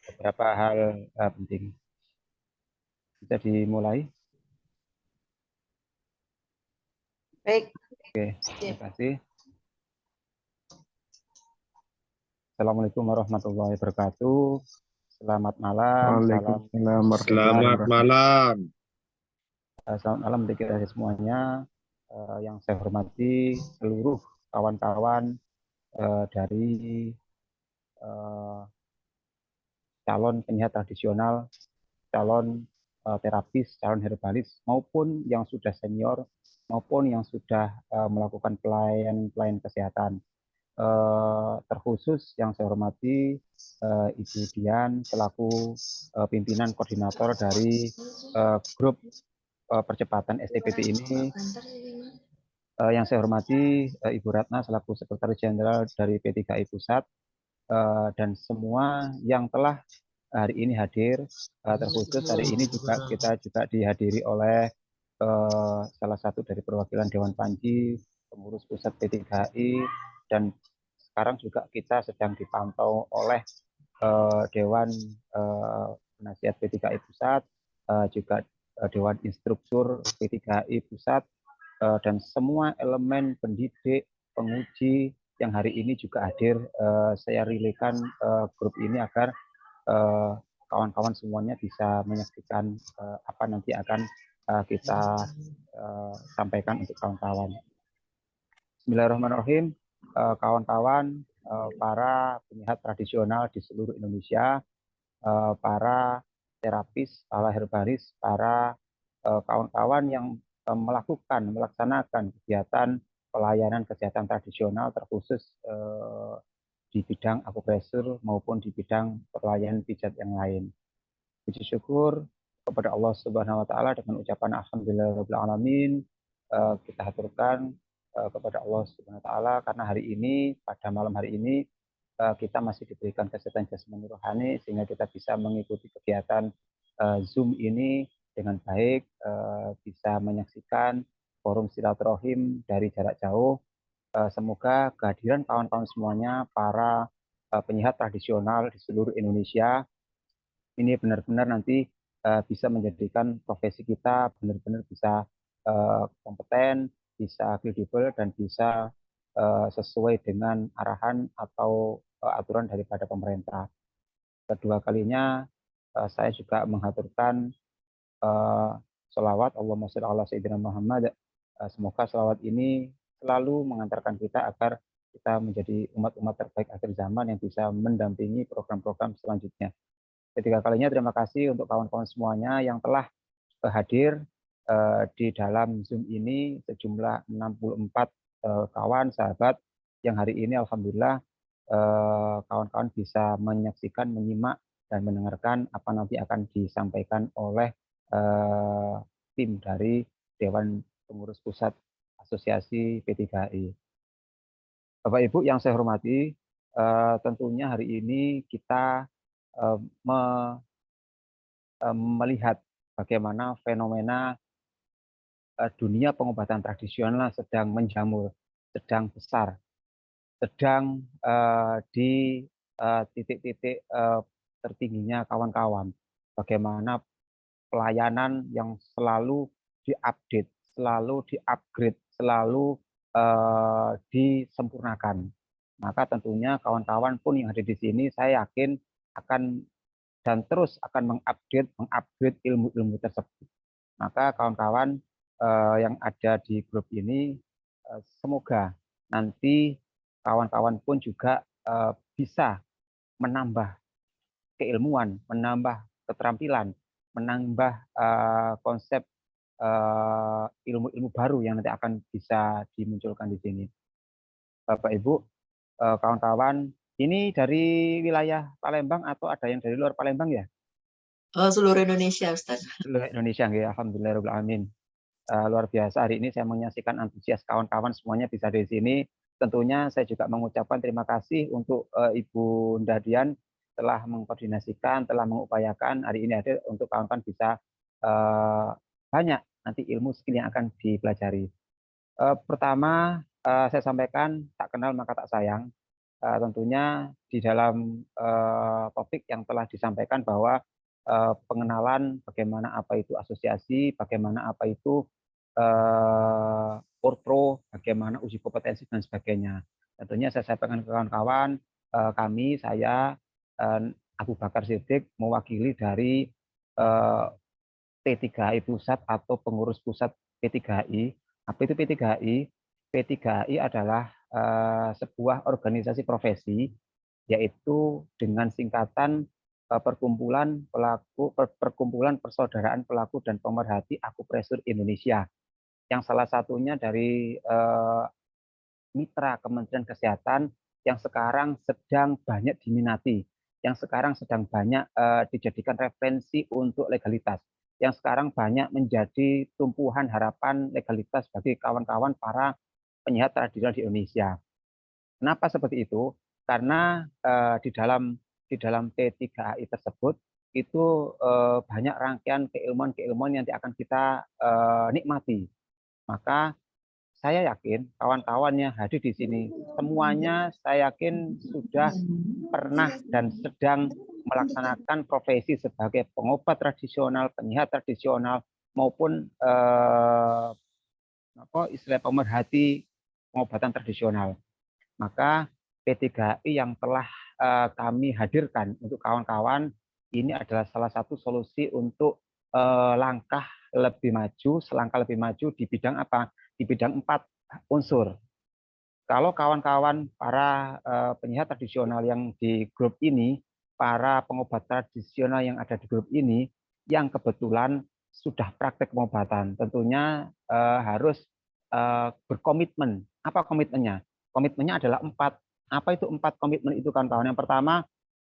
beberapa hal penting. Bisa dimulai. Baik. Oke, terima kasih. Assalamualaikum warahmatullahi wabarakatuh. Selamat malam. Selamat malam. Selamat malam bagi kita semuanya. Yang saya hormati seluruh kawan-kawan dari calon penyiar tradisional, calon terapis, calon herbalis, maupun yang sudah senior, maupun yang sudah melakukan pelayanan kesehatan. Terkhusus yang saya hormati Ibu Dian selaku pimpinan koordinator dari grup percepatan STPT ini. Yang saya hormati Ibu Ratna selaku Sekretaris Jenderal dari P3I Pusat, dan semua yang telah hari ini hadir. Terkhusus hari ini kita juga dihadiri oleh salah satu dari perwakilan Dewan Panji, pengurus pusat P3I, dan sekarang juga kita sedang dipantau oleh Dewan Penasihat P3I Pusat, juga Dewan Instruktur P3I Pusat, dan semua elemen pendidik, penguji yang hari ini juga hadir. Saya rilekan grup ini agar kawan-kawan semuanya bisa menyaksikan apa nanti akan kita sampaikan untuk kawan-kawan. Bismillahirrahmanirrahim. Kawan-kawan, para penyiar tradisional di seluruh Indonesia, para terapis, para herbalis, para kawan-kawan yang melaksanakan kegiatan pelayanan kesehatan tradisional, terkhusus di bidang akupresur maupun di bidang pelayanan pijat yang lain. Puji syukur kepada Allah Subhanahu wa taala dengan ucapan alhamdulillahirabbil alamin. Kita haturkan kepada Allah Subhanahu wa taala karena hari ini, pada malam hari ini, kita masih diberikan kesehatan jasmani rohani sehingga kita bisa mengikuti kegiatan Zoom ini dengan baik, bisa menyaksikan forum silaturahim dari jarak jauh. Semoga kehadiran kawan-kawan semuanya, para penyiar tradisional di seluruh Indonesia, ini benar-benar nanti bisa menjadikan profesi kita benar-benar bisa kompeten, bisa kredibel, dan bisa sesuai dengan arahan atau aturan daripada pemerintah. Kedua kalinya saya juga mengaturkan sholawat Allahumma sholli ala sayyidina Muhammad. Semoga sholawat ini selalu mengantarkan kita agar kita menjadi umat-umat terbaik akhir zaman yang bisa mendampingi program-program selanjutnya. Ketiga kalinya terima kasih untuk kawan-kawan semuanya yang telah hadir di dalam Zoom ini, sejumlah 64 kawan sahabat yang hari ini alhamdulillah kawan-kawan bisa menyaksikan, menyimak, dan mendengarkan apa nanti akan disampaikan oleh tim dari Dewan Pengurus Pusat Asosiasi P3I. Bapak Ibu yang saya hormati, tentunya hari ini kita melihat bagaimana fenomena dunia pengobatan tradisional sedang menjamur, sedang besar, sedang di titik-titik tertingginya kawan-kawan. Bagaimana pelayanan yang selalu diupdate, selalu diupgrade, selalu disempurnakan. Maka tentunya kawan-kawan pun yang ada di sini, saya yakin akan dan terus akan mengupgrade ilmu-ilmu tersebut. Maka kawan-kawan yang ada di grup ini, semoga nanti kawan-kawan pun juga bisa menambah keilmuan, menambah keterampilan, menambah konsep ilmu-ilmu baru yang nanti akan bisa dimunculkan di sini. Bapak Ibu, kawan-kawan, ini dari wilayah Palembang atau ada yang dari luar Palembang ya? Seluruh Indonesia, Ustaz. Seluruh Indonesia, ya, alhamdulillahirobbilalamin. Luar biasa, hari ini saya menyaksikan antusias kawan-kawan semuanya bisa di sini. Tentunya saya juga mengucapkan terima kasih untuk Ibu Dian telah mengkoordinasikan, telah mengupayakan hari ini ada untuk kawan-kawan bisa banyak nanti ilmu skill yang akan dipelajari. Pertama, saya sampaikan tak kenal maka tak sayang. tentunya di dalam topik yang telah disampaikan bahwa pengenalan bagaimana apa itu asosiasi, bagaimana apa itu Orpro, bagaimana uji kompetensi dan sebagainya. Tentunya saya sampaikan ke kawan-kawan, saya Abu Bakar Siddiq mewakili dari P3HI Pusat atau pengurus pusat P3HI. Apa itu P3HI? P3HI adalah sebuah organisasi profesi, yaitu dengan singkatan Perkumpulan Persaudaraan Pelaku dan Pemerhati Akupresur Indonesia, yang salah satunya dari mitra Kementerian Kesehatan yang sekarang sedang banyak diminati, yang sekarang sedang banyak dijadikan referensi untuk legalitas, yang sekarang banyak menjadi tumpuan harapan legalitas bagi kawan-kawan para penyiar tradisional di Indonesia. Kenapa seperti itu? Karena di dalam P3HI tersebut itu banyak rangkaian keilmuan-keilmuan yang akan kita nikmati. Maka saya yakin kawan-kawan yang hadir di sini semuanya saya yakin sudah pernah dan sedang melaksanakan profesi sebagai pengobat tradisional, penyiar tradisional maupun istilah pemerhati pengobatan tradisional. Maka P3HI yang telah kami hadirkan untuk kawan-kawan ini adalah salah satu solusi untuk selangkah lebih maju di bidang apa? Di bidang 4 unsur. Kalau kawan-kawan para penyiar tradisional yang di grup ini, para pengobat tradisional yang ada di grup ini, yang kebetulan sudah praktek pengobatan, tentunya harus berkomitmen. Apa komitmennya? Komitmennya adalah 4. Apa itu 4 komitmen itu kawan-kawan? Yang pertama,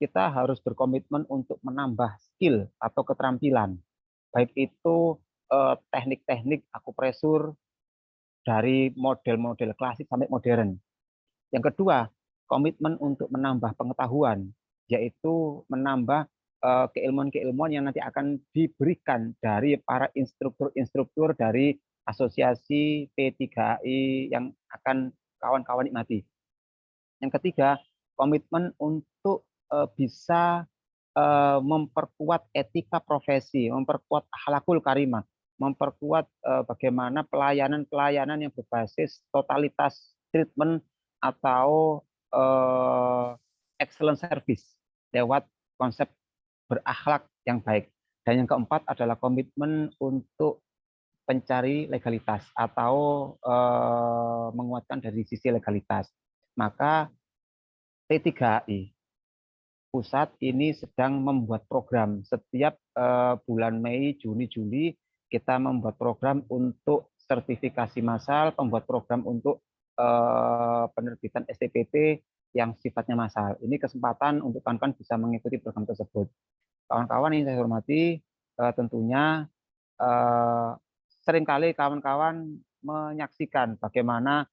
kita harus berkomitmen untuk menambah skill atau keterampilan. Baik itu teknik-teknik akupresur dari model-model klasik sampai modern. Yang kedua, komitmen untuk menambah pengetahuan, yaitu menambah keilmuan-keilmuan yang nanti akan diberikan dari para instruktur-instruktur dari asosiasi P3HI yang akan kawan-kawan nikmati. Yang ketiga, komitmen untuk bisa memperkuat etika profesi, memperkuat akhlakul karimah, memperkuat bagaimana pelayanan-pelayanan yang berbasis totalitas treatment atau excellent service lewat konsep berakhlak yang baik. Dan yang keempat adalah komitmen untuk pencari legalitas atau menguatkan dari sisi legalitas. Maka P3HI Pusat ini sedang membuat program. Setiap bulan Mei, Juni, Juli kita membuat program untuk sertifikasi massal, membuat program untuk penerbitan STPT yang sifatnya massal. Ini kesempatan untuk kawan-kawan bisa mengikuti program tersebut. Kawan-kawan yang saya hormati, tentunya seringkali kawan-kawan menyaksikan bagaimana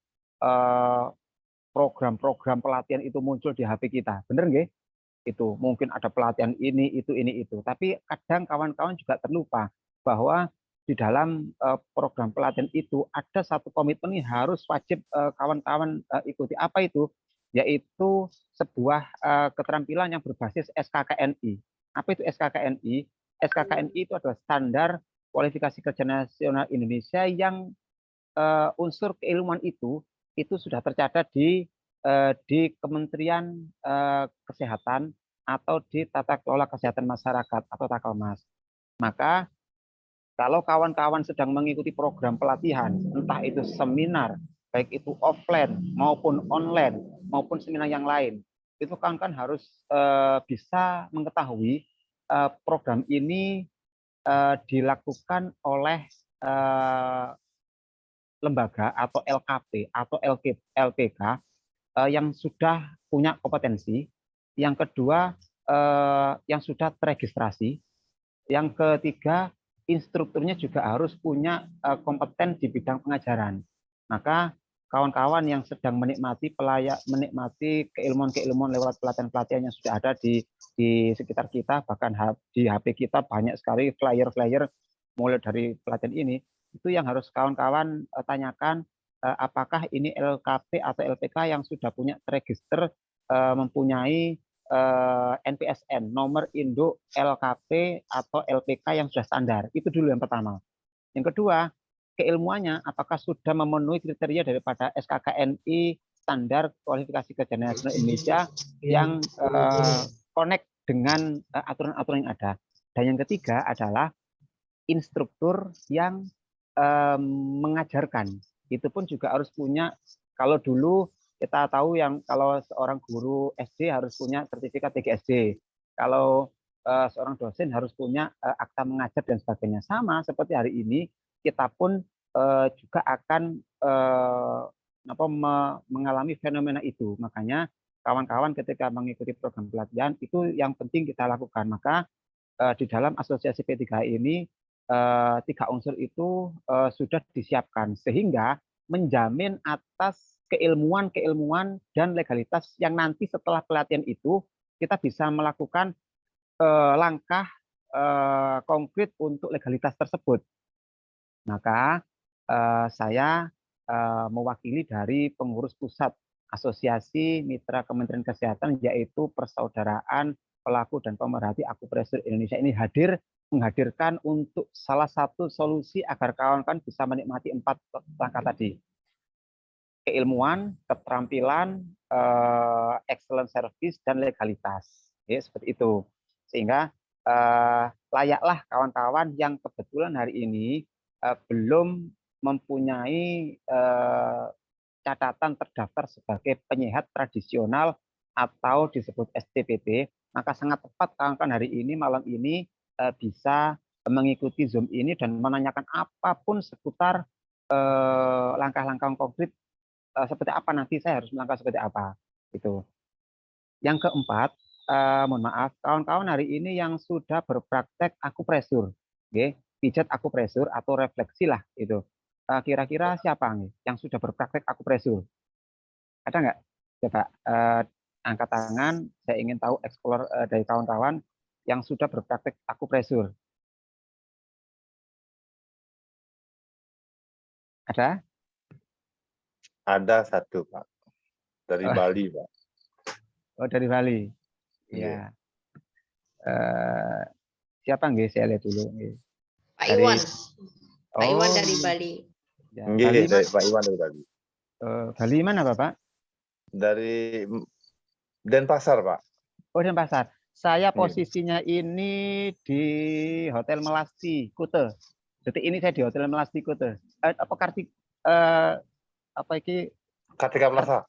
program-program pelatihan itu muncul di HP kita. Bener nggih? Itu mungkin ada pelatihan ini, itu. Tapi kadang kawan-kawan juga terlupa bahwa di dalam program pelatihan itu ada satu komitmen yang harus wajib kawan-kawan ikuti. Apa itu? Yaitu sebuah keterampilan yang berbasis SKKNI. Apa itu SKKNI? SKKNI itu adalah standar kualifikasi kerja nasional Indonesia yang unsur keilmuan itu sudah tercatat di Kementerian Kesehatan atau di Tata Kelola Kesehatan Masyarakat atau Takelmas. Maka kalau kawan-kawan sedang mengikuti program pelatihan, entah itu seminar, baik itu offline maupun online, maupun seminar yang lain, itu kawan-kawan harus bisa mengetahui program ini dilakukan oleh lembaga atau LKP atau LPK yang sudah punya kompetensi, yang kedua yang sudah teregistrasi, yang ketiga instrukturnya juga harus punya kompeten di bidang pengajaran. Maka kawan-kawan yang sedang menikmati keilmuan-keilmuan lewat pelatihan-pelatihan yang sudah ada di sekitar kita, bahkan di HP kita banyak sekali flyer-flyer mulai dari pelatihan ini, itu yang harus kawan-kawan tanyakan apakah ini LKP atau LPK yang sudah punya register mempunyai NPSN, nomor induk LKP atau LPK yang sudah standar. Itu dulu yang pertama. Yang kedua, keilmuannya apakah sudah memenuhi kriteria daripada SKKNI standar kualifikasi kerja nasional Indonesia yang connect dengan aturan-aturan yang ada. Dan yang ketiga adalah instruktur yang mengajarkan. Itu pun juga harus punya, kalau dulu kita tahu yang kalau seorang guru SD harus punya sertifikat TGSD. Kalau seorang dosen harus punya akta mengajar dan sebagainya. Sama seperti hari ini, kita pun juga akan mengalami fenomena itu. Makanya kawan-kawan ketika mengikuti program pelatihan, itu yang penting kita lakukan. Maka di dalam asosiasi P3 ini, 3 unsur itu sudah disiapkan, sehingga menjamin atas keilmuan dan legalitas yang nanti setelah pelatihan itu kita bisa melakukan langkah konkret untuk legalitas tersebut. Maka saya mewakili dari pengurus pusat Asosiasi Mitra Kementerian Kesehatan, yaitu Persaudaraan Pelaku dan Pemerhati Akupresur Indonesia ini menghadirkan untuk salah satu solusi agar kawan-kawan bisa menikmati 4 langkah tadi. Keilmuan, keterampilan, excellent service, dan legalitas. Ya, seperti itu. Sehingga layaklah kawan-kawan yang kebetulan hari ini belum mempunyai catatan terdaftar sebagai penyehat tradisional atau disebut STPT, maka sangat tepat kawan-kawan hari ini, malam ini bisa mengikuti Zoom ini dan menanyakan apapun seputar langkah-langkah konkret seperti apa nanti saya harus melangkah seperti apa. Itu. Yang keempat, mohon maaf, kawan-kawan hari ini yang sudah berpraktek akupresur, pijat akupresur atau refleksi lah itu. Kira-kira siapa nih yang sudah berpraktek akupresur? Ada nggak? Coba angkat tangan. Saya ingin tahu explore dari kawan-kawan yang sudah berpraktek akupresur. Ada? Ada satu, Pak. Dari Bali, Pak. Oh, dari Bali. Iya. Siapa nggih? Saya lihat dulu. Pak Iwan. Pak Iwan dari Bali. Ya, Bali Pak Iwan dari Bali. Bali mana, Bapak? Dari Denpasar, Pak. Oh, Denpasar. Saya posisinya ini di Hotel Melasti, Kute. Detik ini saya di Hotel Melasti, Kute. Apa iki? Kartika Plaza.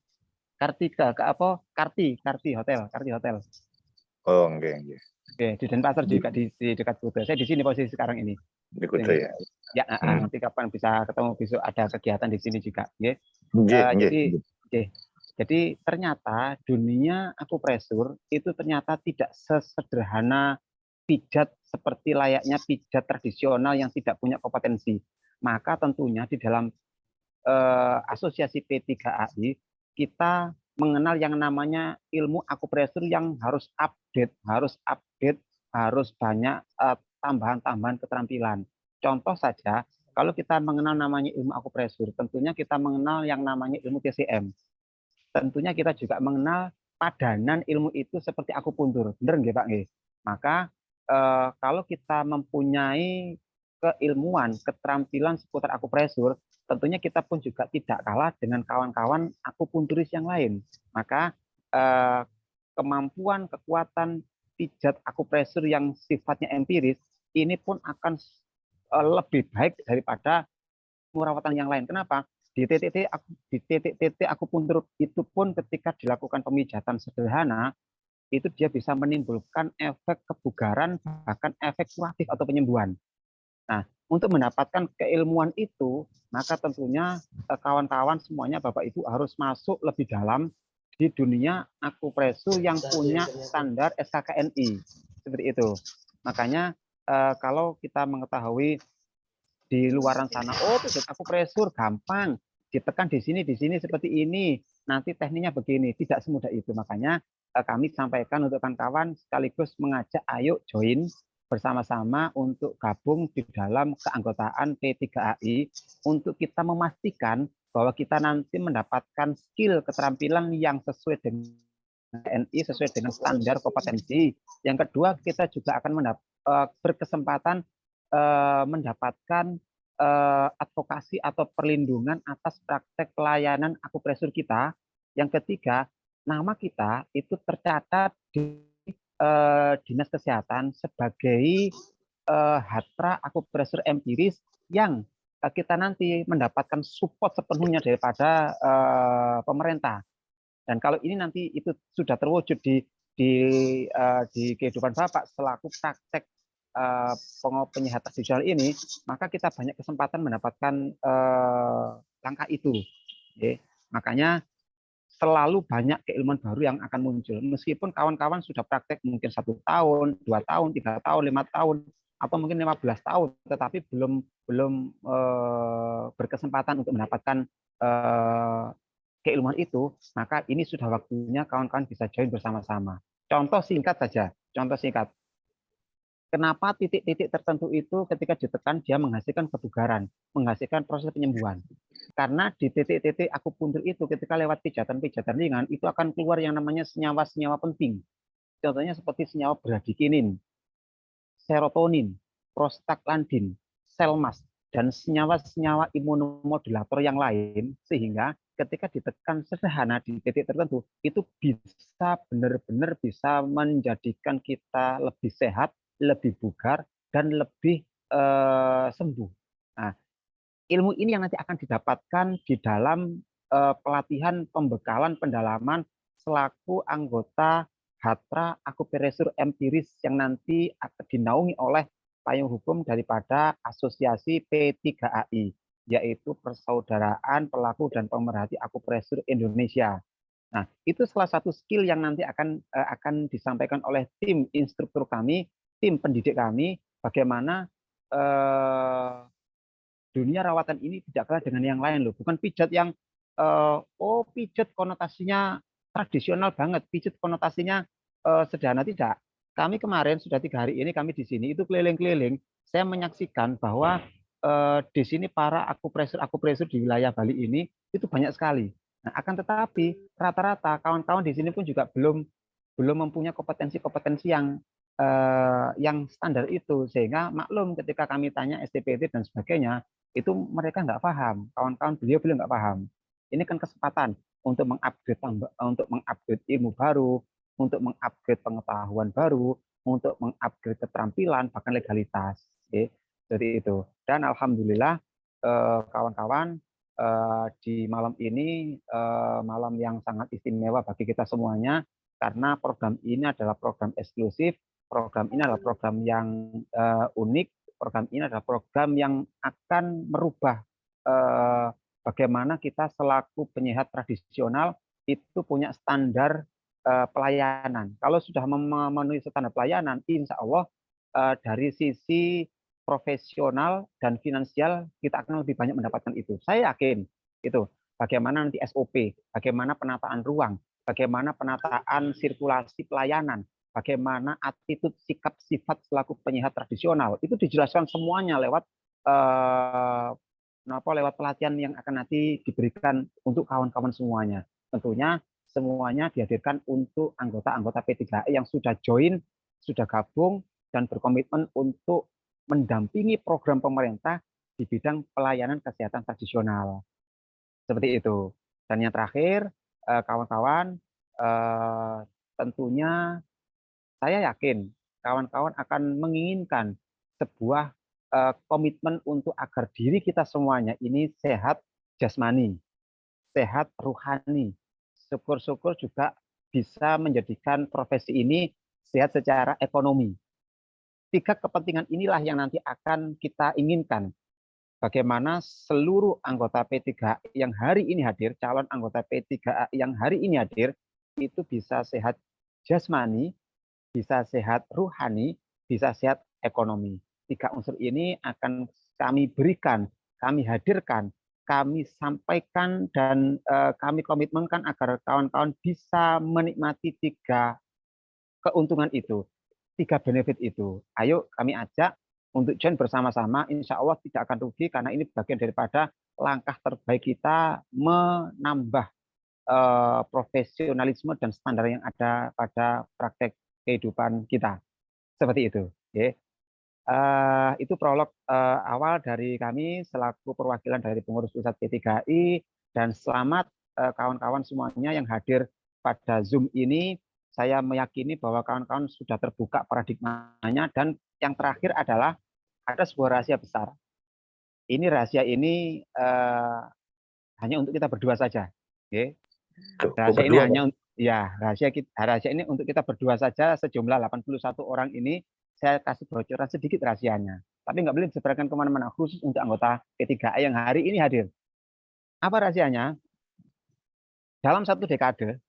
Kartika, Karti Hotel. Oh, enggak. Oke, di Denpasar juga di dekat Kute. Saya di sini posisi sekarang ini. Di Kute ya. Ya, nanti kapan bisa ketemu, besok ada kegiatan di sini juga. Jadi ternyata dunia akupresur itu ternyata tidak sesederhana pijat seperti layaknya pijat tradisional yang tidak punya kompetensi. Maka tentunya di dalam asosiasi P3AI kita mengenal yang namanya ilmu akupresur yang harus update, harus banyak tambahan-tambahan keterampilan. Contoh saja, kalau kita mengenal namanya ilmu akupresur, tentunya kita mengenal yang namanya ilmu TCM. Tentunya kita juga mengenal padanan ilmu itu seperti akupuntur. Benar nggih, Pak nggih? Maka kalau kita mempunyai keilmuan, keterampilan seputar akupresur, tentunya kita pun juga tidak kalah dengan kawan-kawan akupunturis yang lain. Maka kemampuan, kekuatan pijat akupresur yang sifatnya empiris, ini pun akan lebih baik daripada perawatan yang lain. Kenapa? Di titik-titik akupuntur itu pun ketika dilakukan pemijatan sederhana, itu dia bisa menimbulkan efek kebugaran, bahkan efek kuratif atau penyembuhan. Nah, untuk mendapatkan keilmuan itu, maka tentunya kawan-kawan semuanya, Bapak Ibu harus masuk lebih dalam di dunia akupresur yang punya standar SKKNI. Seperti itu. Makanya kalau kita mengetahui di luaran sana, oh pijat akupresur gampang, ditekan di sini seperti ini, nanti tekniknya begini, tidak semudah itu. Makanya kami sampaikan untuk kawan-kawan sekaligus mengajak ayo join bersama-sama untuk gabung di dalam keanggotaan P3AI untuk kita memastikan bahwa kita nanti mendapatkan skill keterampilan yang sesuai dengan TNI sesuai dengan standar kompetensi. Yang kedua, kita juga akan berkesempatan mendapatkan advokasi atau perlindungan atas praktek pelayanan akupresur kita. Yang ketiga, nama kita itu tercatat di Dinas Kesehatan sebagai Hatra Akupresur Empiris yang kita nanti mendapatkan support sepenuhnya daripada pemerintah. Dan kalau ini nanti itu sudah terwujud di kehidupan Bapak selaku praktek penyehat tradisional ini, maka kita banyak kesempatan mendapatkan langkah itu. Oke. Makanya selalu banyak keilmuan baru yang akan muncul. Meskipun kawan-kawan sudah praktek mungkin 1 tahun, 2 tahun, 3 tahun, 5 tahun, atau mungkin 15 tahun, tetapi belum berkesempatan untuk mendapatkan keilmuan itu, maka ini sudah waktunya kawan-kawan bisa join bersama-sama. Contoh singkat saja, contoh singkat. Kenapa titik-titik tertentu itu ketika ditekan dia menghasilkan kebugaran, menghasilkan proses penyembuhan? Karena di titik-titik akupuntur itu ketika lewat pijatan-pijatan ringan itu akan keluar yang namanya senyawa-senyawa penting. Contohnya seperti senyawa bradikinin, serotonin, prostaglandin, sel mast, dan senyawa-senyawa imunomodulator yang lain, sehingga ketika ditekan sederhana di titik tertentu, itu bisa benar-benar bisa menjadikan kita lebih sehat, lebih bugar, dan lebih sembuh. Nah, ilmu ini yang nanti akan didapatkan di dalam pelatihan pembekalan pendalaman selaku anggota Hatra Akupresur Empiris yang nanti akan dinaungi oleh payung hukum daripada Asosiasi P3AI, yaitu Persaudaraan Pelaku dan Pemerhati Akupresur Indonesia. Nah, itu salah satu skill yang nanti akan disampaikan oleh tim instruktur kami, tim pendidik kami, bagaimana dunia rawatan ini tidak kalah dengan yang lain loh. Bukan pijat yang pijat konotasinya tradisional banget, pijat konotasinya sederhana, tidak. Kami kemarin sudah 3 hari ini kami di sini itu keliling-keliling, saya menyaksikan bahwa di sini para akupresur di wilayah Bali ini itu banyak sekali. Nah, akan tetapi rata-rata kawan-kawan di sini pun juga belum mempunyai kompetensi yang standar itu, sehingga maklum ketika kami tanya STPT dan sebagainya itu mereka nggak paham, kawan-kawan beliau nggak paham. Ini kan kesempatan untuk mengupgrade ilmu baru, untuk mengupgrade pengetahuan baru, untuk mengupgrade keterampilan, bahkan legalitas. Oke, jadi itu. Dan alhamdulillah kawan-kawan di malam ini malam yang sangat istimewa bagi kita semuanya, karena program ini adalah program eksklusif, program ini adalah program yang unik, program ini adalah program yang akan merubah bagaimana kita selaku penyehat tradisional itu punya standar pelayanan. Kalau sudah memenuhi standar pelayanan, insya Allah dari sisi profesional dan finansial kita akan lebih banyak mendapatkan itu. Saya yakin itu. Bagaimana nanti SOP, bagaimana penataan ruang, bagaimana penataan sirkulasi pelayanan, bagaimana attitude, sikap, sifat selaku penyehat tradisional, itu dijelaskan semuanya lewat pelatihan yang akan nanti diberikan untuk kawan-kawan semuanya. Tentunya semuanya dihadirkan untuk anggota-anggota P3AI yang sudah join, sudah gabung, dan berkomitmen untuk mendampingi program pemerintah di bidang pelayanan kesehatan tradisional. Seperti itu. Dan yang terakhir, kawan-kawan, tentunya saya yakin kawan-kawan akan menginginkan sebuah komitmen untuk agar diri kita semuanya ini sehat jasmani, sehat ruhani. Syukur-syukur juga bisa menjadikan profesi ini sehat secara ekonomi. 3 kepentingan inilah yang nanti akan kita inginkan. Bagaimana seluruh anggota P3AI yang hari ini hadir, calon anggota P3AI yang hari ini hadir, itu bisa sehat jasmani, bisa sehat ruhani, bisa sehat ekonomi. 3 unsur ini akan kami berikan, kami hadirkan, kami sampaikan, dan kami komitmenkan agar kawan-kawan bisa menikmati 3 keuntungan itu, 3 benefit itu. Ayo kami ajak untuk join bersama-sama, insya Allah tidak akan rugi, karena ini bagian daripada langkah terbaik kita menambah profesionalisme dan standar yang ada pada praktek kehidupan kita. Seperti itu. Oke. Itu prolog awal dari kami selaku perwakilan dari pengurus pusat P3I, dan selamat kawan-kawan semuanya yang hadir pada Zoom ini. Saya meyakini bahwa kawan-kawan sudah terbuka paradigmanya, dan yang terakhir adalah ada sebuah rahasia besar. Ini rahasia ini hanya untuk kita berdua saja. Oke. Rahasia ini hanya rahasia ini untuk kita berdua saja, sejumlah 81 orang ini. Saya kasih bocoran sedikit rahasianya, tapi nggak boleh disebarkan kemana-mana, khusus untuk anggota P3I yang hari ini hadir. Apa rahasianya? Dalam satu dekade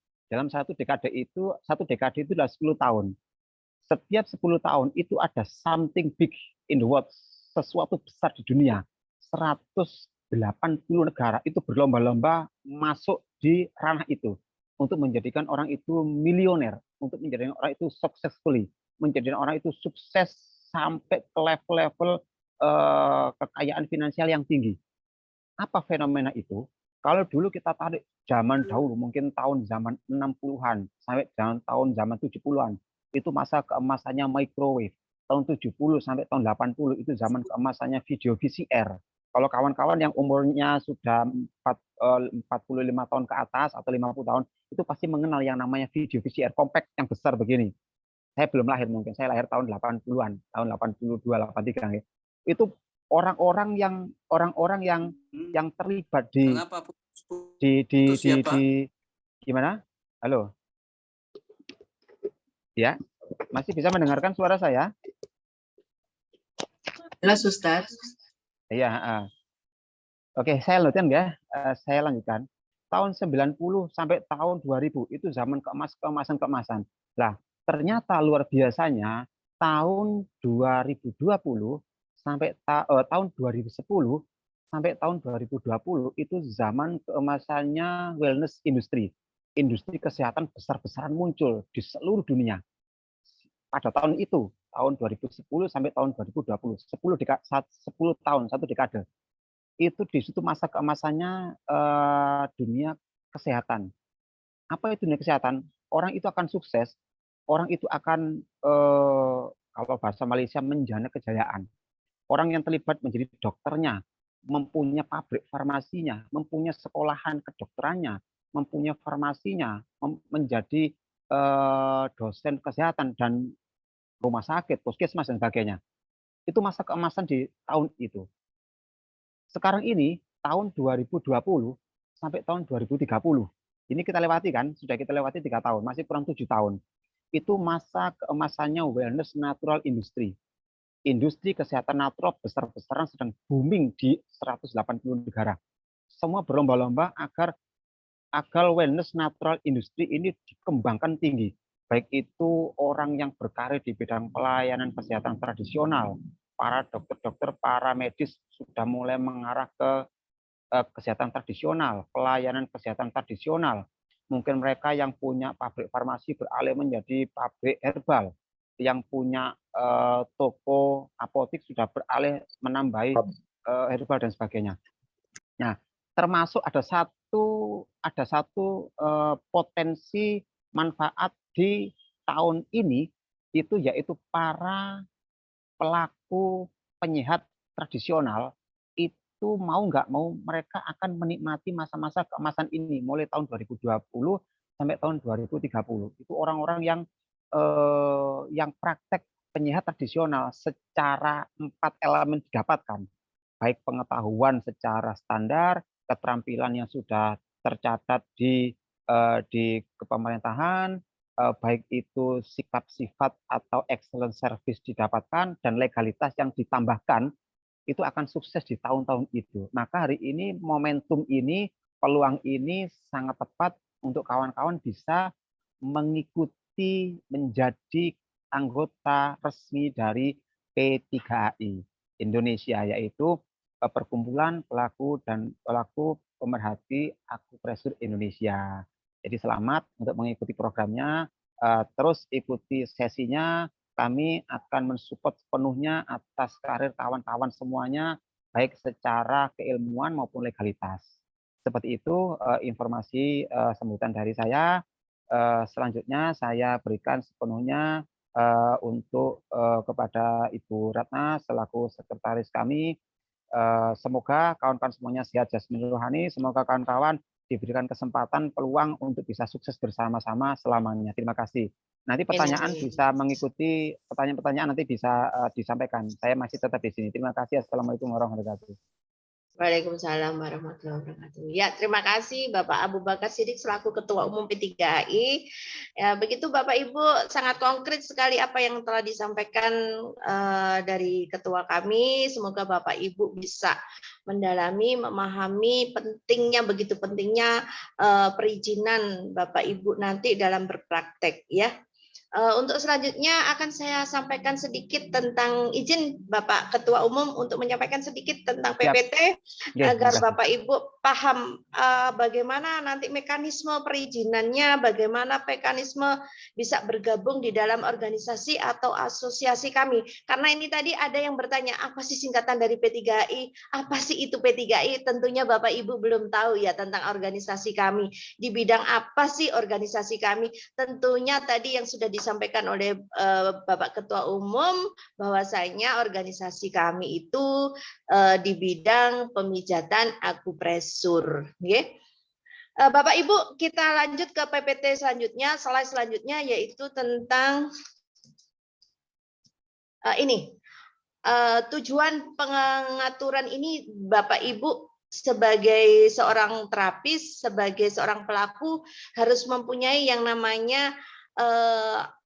itu adalah 10 tahun. Setiap 10 tahun itu ada something big in the world, sesuatu besar di dunia. 180 negara itu berlomba-lomba masuk di ranah itu untuk menjadikan orang itu milioner, untuk menjadikan orang itu successfully, menjadikan orang itu sukses sampai ke level-level kekayaan finansial yang tinggi. Apa fenomena itu? Kalau dulu kita tarik zaman dahulu, mungkin zaman 60-an sampai tahun zaman 70-an, itu masa keemasannya microwave. Tahun 70 sampai tahun 80 itu zaman keemasannya video VCR. Kalau kawan-kawan yang umurnya sudah 45 tahun ke atas atau 50 tahun, itu pasti mengenal yang namanya video VCR compact yang besar begini. Saya belum lahir mungkin, saya lahir tahun 80-an, tahun 82, 83 ya. Itu orang-orang yang terlibat di gimana? Halo. Ya, masih bisa mendengarkan suara saya? Jelas, Ustaz. Iya, oke, saya lanjutkan ya. Saya lanjutkan. Tahun 90 sampai tahun 2000 itu zaman keemasan. Lah, ternyata luar biasanya tahun 2020 sampai tahun 2010 sampai tahun 2020 itu zaman keemasannya wellness industri. Industri kesehatan besar-besaran muncul di seluruh dunia. Pada tahun itu, tahun 2010 sampai tahun 2020, 10 tahun, satu dekade. Itu di situ masa keemasannya dunia kesehatan. Apa itu dunia kesehatan? Orang itu akan sukses, orang itu akan kalau bahasa Malaysia menjana kejayaan. Orang yang terlibat menjadi dokternya, mempunyai pabrik farmasinya, mempunyai sekolahan kedokterannya, mempunyai farmasinya, menjadi dosen kesehatan dan rumah sakit, puskesmas dan sebagainya. Itu masa keemasan di tahun itu. Sekarang ini tahun 2020 sampai tahun 2030. Ini kita lewati kan, sudah kita lewati 3 tahun, masih kurang 7 tahun. Itu masa keemasannya wellness natural industry. Industri kesehatan natural besar-besaran sedang booming di 180 negara. Semua berlomba-lomba agar wellness natural industry ini dikembangkan tinggi. Baik itu orang yang berkarir di bidang pelayanan kesehatan tradisional, para dokter-dokter, para medis sudah mulai mengarah ke kesehatan tradisional, pelayanan kesehatan tradisional. Mungkin mereka yang punya pabrik farmasi beralih menjadi pabrik herbal, yang punya toko apotik sudah beralih menambahi herbal dan sebagainya. Nah, termasuk ada satu potensi manfaat di tahun ini, itu yaitu para pelaku penyehat tradisional itu mau nggak mau mereka akan menikmati masa-masa keemasan ini mulai tahun 2020 sampai tahun 2030. Itu orang-orang yang praktek penyehat tradisional secara 4 elemen didapatkan, baik pengetahuan secara standar, keterampilan yang sudah tercatat di kepemerintahan, baik itu sikap sifat atau excellent service didapatkan, dan legalitas yang ditambahkan, itu akan sukses di tahun-tahun itu. Maka hari ini momentum ini, peluang ini sangat tepat untuk kawan-kawan bisa mengikuti menjadi anggota resmi dari P3AI Indonesia, yaitu perkumpulan pelaku pemerhati akupresur Indonesia. Jadi selamat untuk mengikuti programnya, terus ikuti sesinya. Kami akan mensupport sepenuhnya atas karir kawan-kawan semuanya, baik secara keilmuan maupun legalitas. Seperti itu informasi sambutan dari saya. Selanjutnya saya berikan sepenuhnya untuk kepada Ibu Ratna selaku sekretaris kami. Semoga kawan-kawan semuanya sehat jasmani rohani. Semoga kawan-kawan diberikan kesempatan, peluang untuk bisa sukses bersama-sama selamanya. Terima kasih. Nanti pertanyaan bisa mengikuti pertanyaan-pertanyaan nanti bisa disampaikan. Saya masih tetap di sini. Terima kasih. Assalamualaikum warahmatullahi wabarakatuh. Waalaikumsalam warahmatullahi wabarakatuh. Ya, terima kasih Bapak Abu Bakar Siddiq selaku Ketua Umum P3HI. Ya, begitu Bapak Ibu, sangat konkret sekali apa yang telah disampaikan dari Ketua kami. Semoga Bapak Ibu bisa mendalami, memahami pentingnya, begitu pentingnya perizinan Bapak Ibu nanti dalam berpraktek ya. Untuk selanjutnya akan saya sampaikan sedikit tentang izin Bapak Ketua Umum untuk menyampaikan sedikit tentang PPT agar Bapak Ibu paham bagaimana nanti mekanisme perizinannya, bagaimana mekanisme bisa bergabung di dalam organisasi atau asosiasi kami. Karena ini tadi ada yang bertanya, apa sih singkatan dari P3HI? Apa sih itu P3HI? Tentunya Bapak Ibu belum tahu ya tentang organisasi kami. Di bidang apa sih organisasi kami? Tentunya tadi yang sudah disampaikan oleh Bapak Ketua Umum bahwasanya organisasi kami itu di bidang pemijatan akupresur. Bapak Ibu, kita lanjut ke PPT selanjutnya, slide selanjutnya yaitu tentang ini. Tujuan pengaturan ini Bapak Ibu sebagai seorang terapis, sebagai seorang pelaku harus mempunyai yang namanya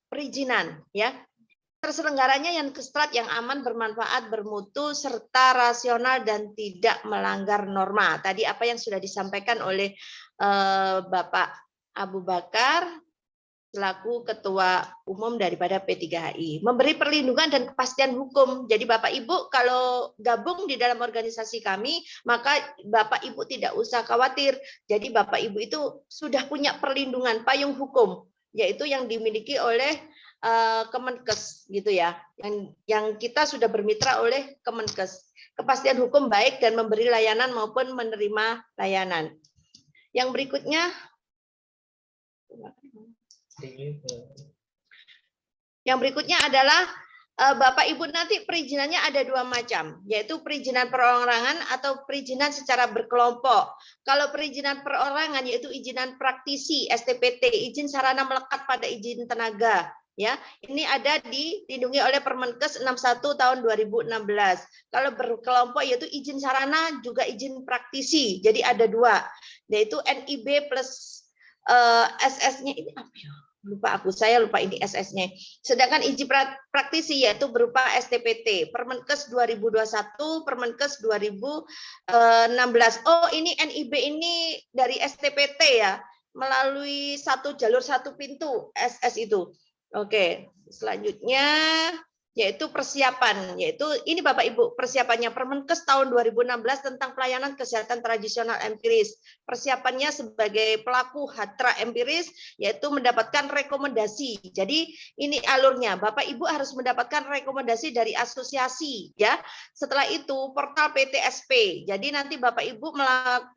perizinan ya. Terselenggaranya yang kestrat, yang aman, bermanfaat, bermutu, serta rasional dan tidak melanggar norma. Tadi apa yang sudah disampaikan oleh Bapak Abu Bakar selaku Ketua Umum daripada P3HI. Memberi perlindungan dan kepastian hukum. Jadi Bapak Ibu kalau gabung di dalam organisasi kami, maka Bapak Ibu tidak usah khawatir. Jadi Bapak Ibu itu sudah punya perlindungan payung hukum, yaitu yang dimiliki oleh Kemenkes gitu ya. Yang kita sudah bermitra oleh Kemenkes. Kepastian hukum baik dan memberi layanan maupun menerima layanan. Yang berikutnya adalah Bapak Ibu nanti perizinannya ada dua macam, yaitu perizinan perorangan atau perizinan secara berkelompok. Kalau perizinan perorangan yaitu izinan praktisi STPT, izin sarana melekat pada izin tenaga. Ya, ini ada dilindungi oleh Permenkes 61 tahun 2016. Kalau berkelompok yaitu izin sarana juga izin praktisi. Jadi ada dua, yaitu NIB plus SS-nya ini apa ya? Saya lupa ini SS-nya. Sedangkan izin praktisi yaitu berupa STPT, Permenkes 2021, Permenkes 2016. Oh, ini NIB ini dari STPT ya, melalui satu jalur satu pintu SS itu. Oke, selanjutnya yaitu persiapan, yaitu ini Bapak Ibu persiapannya Permenkes tahun 2016 tentang pelayanan kesehatan tradisional empiris. Persiapannya sebagai pelaku hatra empiris yaitu mendapatkan rekomendasi. Jadi ini alurnya, Bapak Ibu harus mendapatkan rekomendasi dari asosiasi ya. Setelah itu portal PTSP. Jadi nanti Bapak Ibu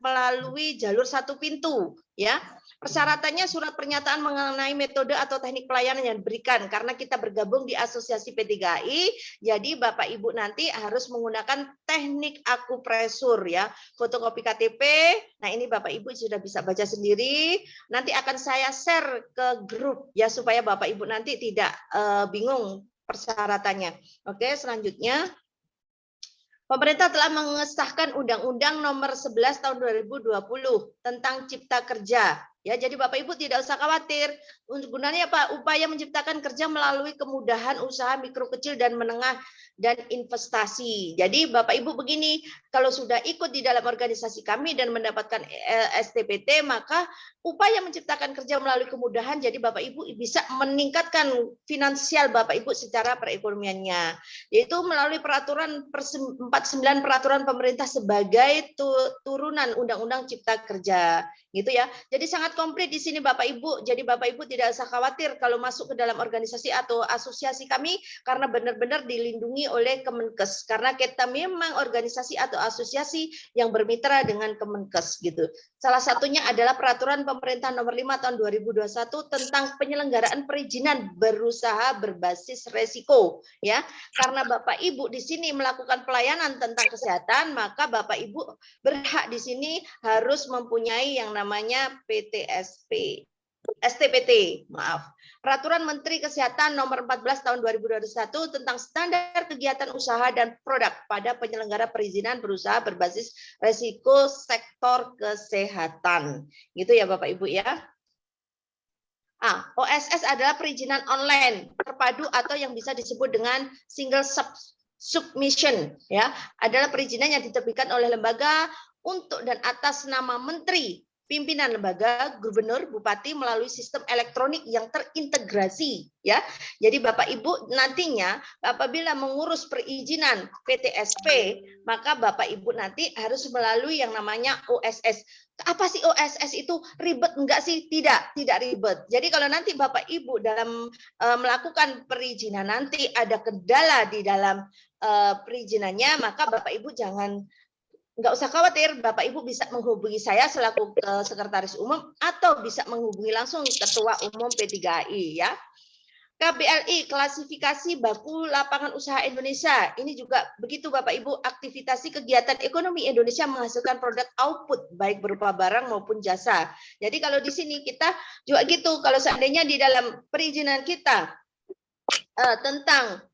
melalui jalur satu pintu ya. Persyaratannya surat pernyataan mengenai metode atau teknik pelayanan yang diberikan karena kita bergabung di asosiasi P3HI. Jadi Bapak Ibu nanti harus menggunakan teknik akupresur ya, fotokopi KTP. Nah, ini Bapak Ibu sudah bisa baca sendiri. Nanti akan saya share ke grup ya supaya Bapak Ibu nanti tidak bingung persyaratannya. Oke, selanjutnya pemerintah telah mengesahkan Undang-Undang Nomor 11 Tahun 2020 tentang Cipta Kerja. Ya, jadi Bapak Ibu tidak usah khawatir. Gunanya apa? Upaya menciptakan kerja melalui kemudahan usaha mikro kecil dan menengah dan investasi. Jadi Bapak Ibu begini, kalau sudah ikut di dalam organisasi kami dan mendapatkan STPT, maka upaya menciptakan kerja melalui kemudahan, jadi Bapak Ibu bisa meningkatkan finansial Bapak Ibu secara perekonomiannya. Yaitu melalui peraturan 49 peraturan pemerintah sebagai turunan Undang-Undang Cipta Kerja. gitu ya. Jadi sangat komplit di sini Bapak Ibu. Jadi Bapak Ibu tidak usah khawatir kalau masuk ke dalam organisasi atau asosiasi kami karena benar-benar dilindungi oleh Kemenkes. Karena kita memang organisasi atau asosiasi yang bermitra dengan Kemenkes gitu. Salah satunya adalah peraturan pemerintah nomor 5 tahun 2021 tentang penyelenggaraan perizinan berusaha berbasis resiko ya. Karena Bapak Ibu di sini melakukan pelayanan tentang kesehatan, maka Bapak Ibu berhak di sini harus mempunyai yang namanya STPT, maaf. Peraturan Menteri Kesehatan nomor 14 tahun 2021 tentang standar kegiatan usaha dan produk pada penyelenggara perizinan berusaha berbasis resiko sektor kesehatan. Gitu ya Bapak Ibu ya. OSS adalah perizinan online terpadu atau yang bisa disebut dengan single submission ya, adalah perizinan yang diterbitkan oleh lembaga untuk dan atas nama menteri, pimpinan lembaga, gubernur, bupati melalui sistem elektronik yang terintegrasi ya. Jadi Bapak Ibu nantinya apabila mengurus perizinan PTSP, maka Bapak Ibu nanti harus melalui yang namanya OSS. Apa sih OSS itu? Ribet enggak sih? Tidak ribet. Jadi kalau nanti Bapak Ibu dalam melakukan perizinan nanti ada kendala di dalam perizinannya, maka Bapak Ibu nggak usah khawatir, Bapak Ibu bisa menghubungi saya selaku Sekretaris Umum atau bisa menghubungi langsung Ketua Umum P3I ya. KBLI, klasifikasi baku lapangan usaha Indonesia. Ini juga begitu Bapak Ibu, aktivitasi kegiatan ekonomi Indonesia menghasilkan produk output baik berupa barang maupun jasa. Jadi kalau di sini kita juga gitu, kalau seandainya di dalam perizinan kita tentang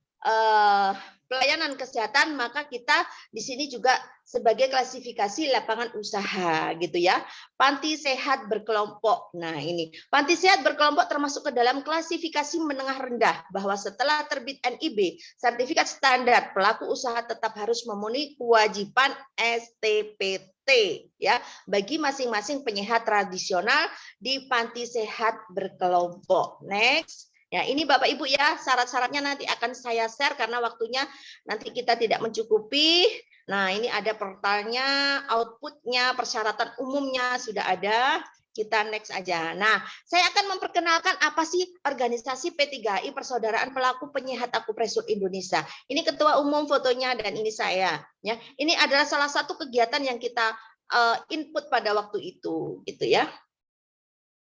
pelayanan kesehatan, maka kita di sini juga sebagai klasifikasi lapangan usaha gitu ya. Panti sehat berkelompok. Nah, ini panti sehat berkelompok termasuk ke dalam klasifikasi menengah rendah, bahwa setelah terbit NIB, sertifikat standar, pelaku usaha tetap harus memenuhi kewajiban STPT ya bagi masing-masing penyehat tradisional di panti sehat berkelompok. Next. Ya, ini Bapak Ibu ya, syarat-syaratnya nanti akan saya share karena waktunya nanti kita tidak mencukupi. Nah, ini ada pertanyaan, outputnya, persyaratan umumnya sudah ada. Kita next aja. Nah, saya akan memperkenalkan apa sih organisasi P3I Persaudaraan Pelaku Penyehat Akupresur Indonesia. Ini ketua umum fotonya dan ini saya. Ya, ini adalah salah satu kegiatan yang kita input pada waktu itu, gitu ya.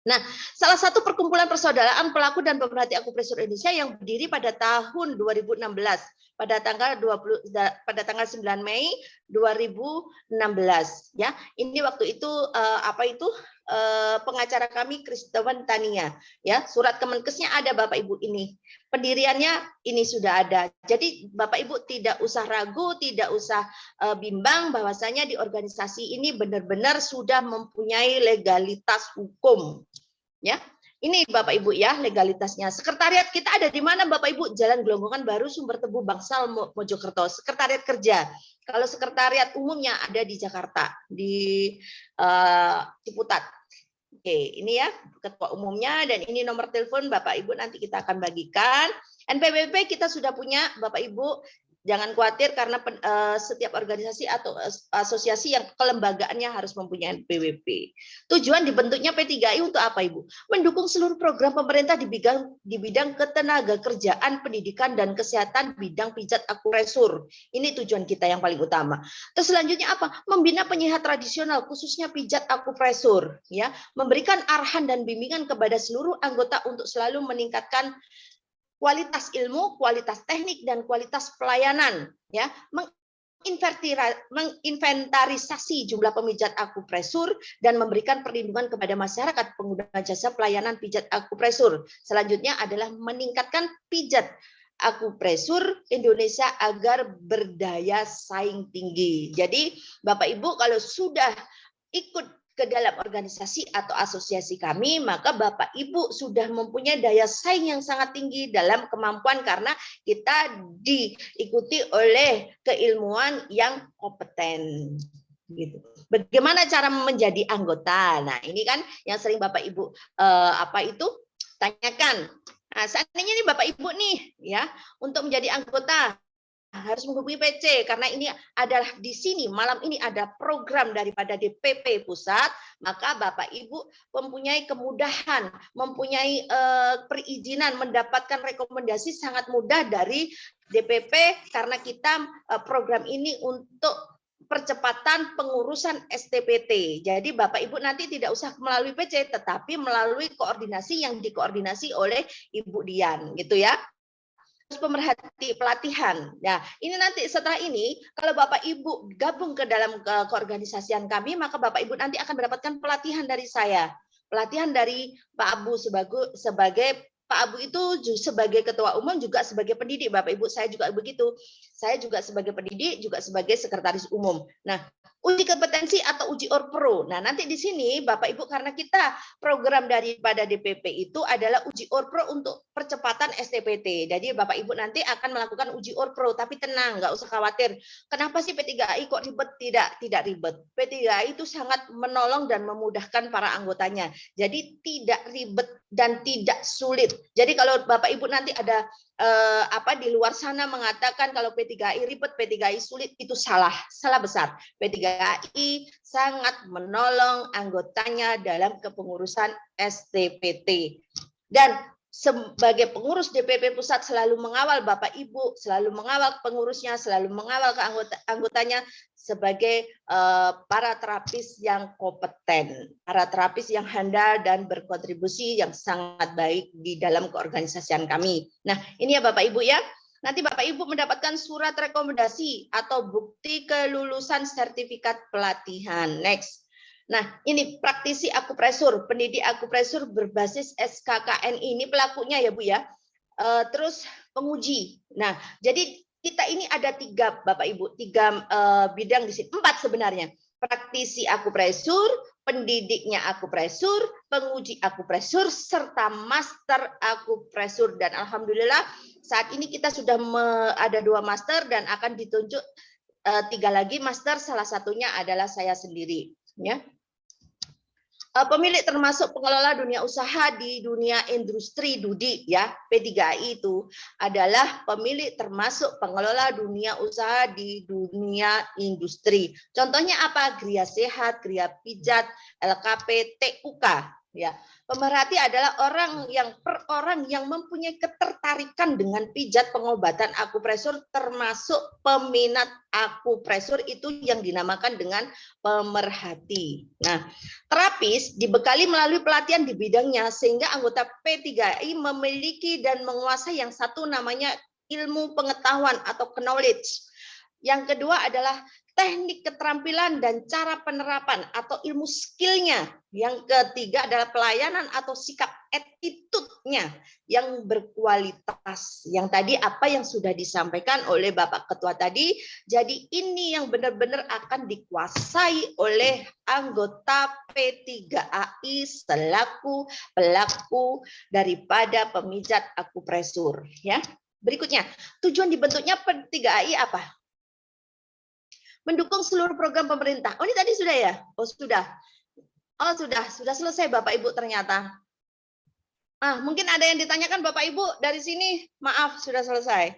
Nah, salah satu perkumpulan persaudaraan pelaku dan pemerhati akupresur Indonesia yang berdiri pada tahun 2016 pada tanggal 9 Mei 2016 ya. Ini waktu itu pengacara kami Kristiawan Tania ya. Surat Kemenkesnya ada Bapak Ibu ini. Pendiriannya ini sudah ada. Jadi Bapak Ibu tidak usah ragu, tidak usah bimbang bahwasanya di organisasi ini benar-benar sudah mempunyai legalitas hukum. Ya, ini Bapak Ibu ya legalitasnya. Sekretariat kita ada di mana Bapak Ibu? Jalan Gelonggongan Baru, Sumber Tebu, Bangsal, Mojokerto. Sekretariat kerja. Kalau sekretariat umumnya ada di Jakarta, di Ciputat. Oke, ini ya ketua umumnya dan ini nomor telepon Bapak Ibu nanti kita akan bagikan. NPWP kita sudah punya Bapak Ibu. Jangan khawatir karena setiap organisasi atau asosiasi yang kelembagaannya harus mempunyai NPWP. Tujuan dibentuknya P3I untuk apa Ibu? Mendukung seluruh program pemerintah di bidang ketenaga kerjaan, pendidikan, dan kesehatan bidang pijat akupresur. Ini tujuan kita yang paling utama. Terus selanjutnya apa? Membina penyehat tradisional khususnya pijat akupresur. Ya, memberikan arahan dan bimbingan kepada seluruh anggota untuk selalu meningkatkan kualitas ilmu, kualitas teknik, dan kualitas pelayanan, ya, menginventarisasi jumlah pemijat akupresur dan memberikan perlindungan kepada masyarakat pengguna jasa pelayanan pijat akupresur. Selanjutnya adalah meningkatkan pijat akupresur Indonesia agar berdaya saing tinggi. Jadi, Bapak Ibu kalau sudah ikut ke dalam organisasi atau asosiasi kami, maka Bapak Ibu sudah mempunyai daya saing yang sangat tinggi dalam kemampuan karena kita diikuti oleh keilmuan yang kompeten. Gitu. Bagaimana cara menjadi anggota? Nah, ini kan yang sering Bapak Ibu tanyakan. Nah, seandainya ini Bapak Ibu nih ya, untuk menjadi anggota harus menghubungi PC karena ini adalah di sini malam ini ada program daripada DPP pusat, maka Bapak Ibu mempunyai kemudahan, mempunyai perizinan mendapatkan rekomendasi sangat mudah dari DPP karena kita program ini untuk percepatan pengurusan STPT. Jadi Bapak Ibu nanti tidak usah melalui PC tetapi melalui koordinasi yang dikoordinasi oleh Ibu Dian gitu ya. Pemerhati pelatihan. Nah, ini nanti setelah ini kalau Bapak Ibu gabung ke dalam keorganisasian kami, maka Bapak Ibu nanti akan mendapatkan pelatihan dari saya. Pelatihan dari Pak Abu sebagai Pak Abu itu sebagai ketua umum juga sebagai pendidik. Bapak Ibu, saya juga begitu. Saya juga sebagai pendidik, juga sebagai sekretaris umum. Nah, uji kompetensi atau uji ORPRO. Nah, nanti di sini Bapak Ibu karena kita program daripada DPP itu adalah uji ORPRO untuk percepatan STPT. Jadi Bapak Ibu nanti akan melakukan uji ORPRO, tapi tenang, nggak usah khawatir. Kenapa sih P3AI kok ribet? Tidak ribet. P3AI itu sangat menolong dan memudahkan para anggotanya. Jadi tidak ribet dan tidak sulit. Jadi kalau Bapak Ibu nanti ada di luar sana mengatakan kalau P3AI ribet, P3AI sulit, itu salah besar. P3AI sangat menolong anggotanya dalam kepengurusan STPT. Dan sebagai pengurus DPP pusat selalu mengawal Bapak Ibu, selalu mengawal pengurusnya, selalu mengawal anggotanya sebagai para terapis yang kompeten, para terapis yang handal dan berkontribusi yang sangat baik di dalam keorganisasian kami. Nah, ini ya Bapak Ibu ya. Nanti Bapak Ibu mendapatkan surat rekomendasi atau bukti kelulusan sertifikat pelatihan. Next. Nah, ini praktisi akupresur, pendidik akupresur berbasis SKKN ini pelakunya ya Bu ya. Terus penguji. Nah, jadi kita ini ada 3 Bapak Ibu, 3 bidang di sini, 4 sebenarnya. Praktisi akupresur, pendidiknya akupresur, penguji akupresur, serta master akupresur. Dan alhamdulillah saat ini kita sudah ada 2 master dan akan ditunjuk 3 lagi master, salah satunya adalah saya sendiri. Ya. Pemilik termasuk pengelola dunia usaha di dunia industri Dudi ya, P3AI itu adalah pemilik termasuk pengelola dunia usaha di dunia industri. Contohnya apa? Gria Sehat, Gria Pijat, LKP, TUK ya. Pemerhati adalah orang yang mempunyai ketertarikan dengan pijat pengobatan akupresur, termasuk peminat akupresur itu yang dinamakan dengan pemerhati. Nah, terapis dibekali melalui pelatihan di bidangnya sehingga anggota P3AI memiliki dan menguasai yang satu namanya ilmu pengetahuan atau knowledge. Yang kedua adalah teknik keterampilan dan cara penerapan atau ilmu skillnya. Yang ketiga adalah pelayanan atau sikap attitude-nya yang berkualitas. Yang tadi apa yang sudah disampaikan oleh Bapak Ketua tadi, jadi ini yang benar-benar akan dikuasai oleh anggota P3AI selaku pelaku daripada pemijat akupresur. Ya. Berikutnya, tujuan dibentuknya P3AI apa? Mendukung seluruh program pemerintah. Oh, ini tadi sudah ya? Oh, sudah. Oh, sudah selesai Bapak Ibu ternyata. Mungkin ada yang ditanyakan Bapak Ibu dari sini. Maaf, sudah selesai.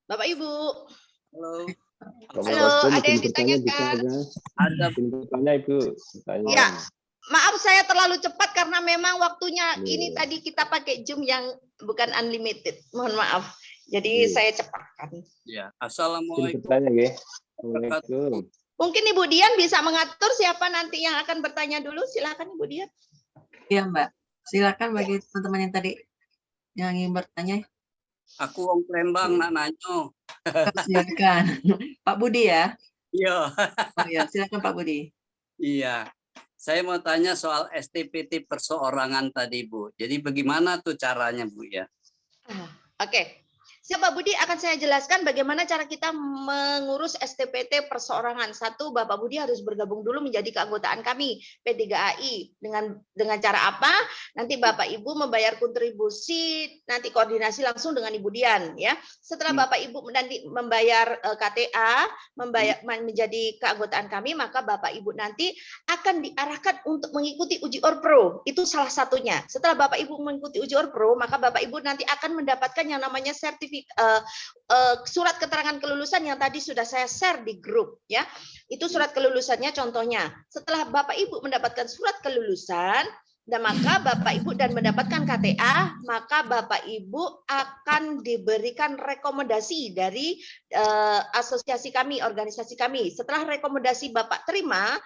Bapak Ibu. Halo. Halo, ada yang ditanyakan? Ada Bertanya Ibu. Ya, maaf saya terlalu cepat karena memang waktunya ini tadi kita pakai Zoom yang bukan unlimited. Mohon maaf. Jadi saya cepatkan. Ya, assalamualaikum. Assalamualaikum. Mungkin Ibu Dian bisa mengatur siapa nanti yang akan bertanya dulu. Silakan Ibu Dian. Iya Mbak. Silakan bagi teman-teman yang tadi yang ingin bertanya. Aku wong Palembang nak nanyo. Silakan. Pak Budi ya. Iya. Oh ya, silakan Pak Budi. Iya. Saya mau tanya soal STPT perseorangan tadi Bu. Jadi bagaimana tuh caranya Bu ya? Oke. Siap Pak Budi, akan saya jelaskan bagaimana cara kita mengurus STPT perseorangan. Satu, Bapak Budi harus bergabung dulu menjadi keanggotaan kami P3AI. Dengan cara apa? Nanti Bapak Ibu membayar kontribusi, nanti koordinasi langsung dengan Ibu Dian, ya. Setelah Bapak Ibu nanti membayar KTA, menjadi keanggotaan kami, maka Bapak Ibu nanti akan diarahkan untuk mengikuti uji ORPRO. Itu salah satunya. Setelah Bapak Ibu mengikuti uji ORPRO, maka Bapak Ibu nanti akan mendapatkan yang namanya surat keterangan kelulusan yang tadi sudah saya share di grup, ya. Itu surat kelulusannya contohnya. Setelah Bapak Ibu mendapatkan surat kelulusan dan maka Bapak Ibu dan mendapatkan KTA, maka Bapak Ibu akan diberikan rekomendasi dari asosiasi kami, organisasi kami. Setelah rekomendasi Bapak terima,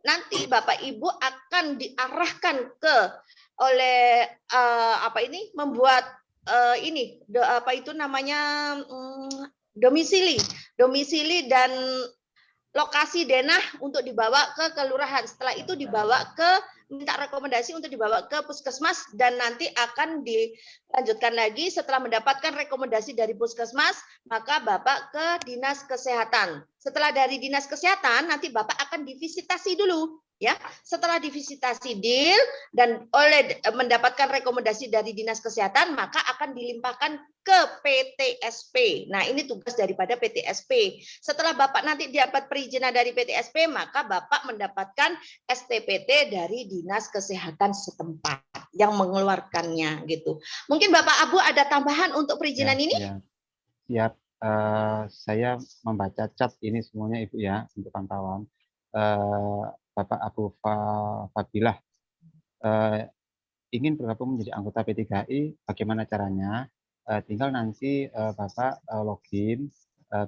nanti Bapak Ibu akan diarahkan ke oleh membuat domisili dan lokasi denah untuk dibawa ke kelurahan. Setelah itu dibawa ke minta rekomendasi untuk dibawa ke puskesmas dan nanti akan dilanjutkan lagi setelah mendapatkan rekomendasi dari puskesmas, maka Bapak ke Dinas Kesehatan. Setelah dari Dinas Kesehatan nanti Bapak akan divisitasi dulu. Ya, setelah divisitasi deal dan mendapatkan rekomendasi dari Dinas Kesehatan, maka akan dilimpahkan ke PTSP. Nah, ini tugas daripada PTSP. Setelah Bapak nanti dapat perizinan dari PTSP, maka Bapak mendapatkan STPT dari Dinas Kesehatan setempat yang mengeluarkannya gitu. Mungkin Bapak Abu ada tambahan untuk perizinan ini? Ya. Siap. Saya membaca chat ini semuanya Ibu ya untuk pantauan. Bapak Abu Fadilah ingin bergabung menjadi anggota P3I, bagaimana caranya? Tinggal nanti Bapak login,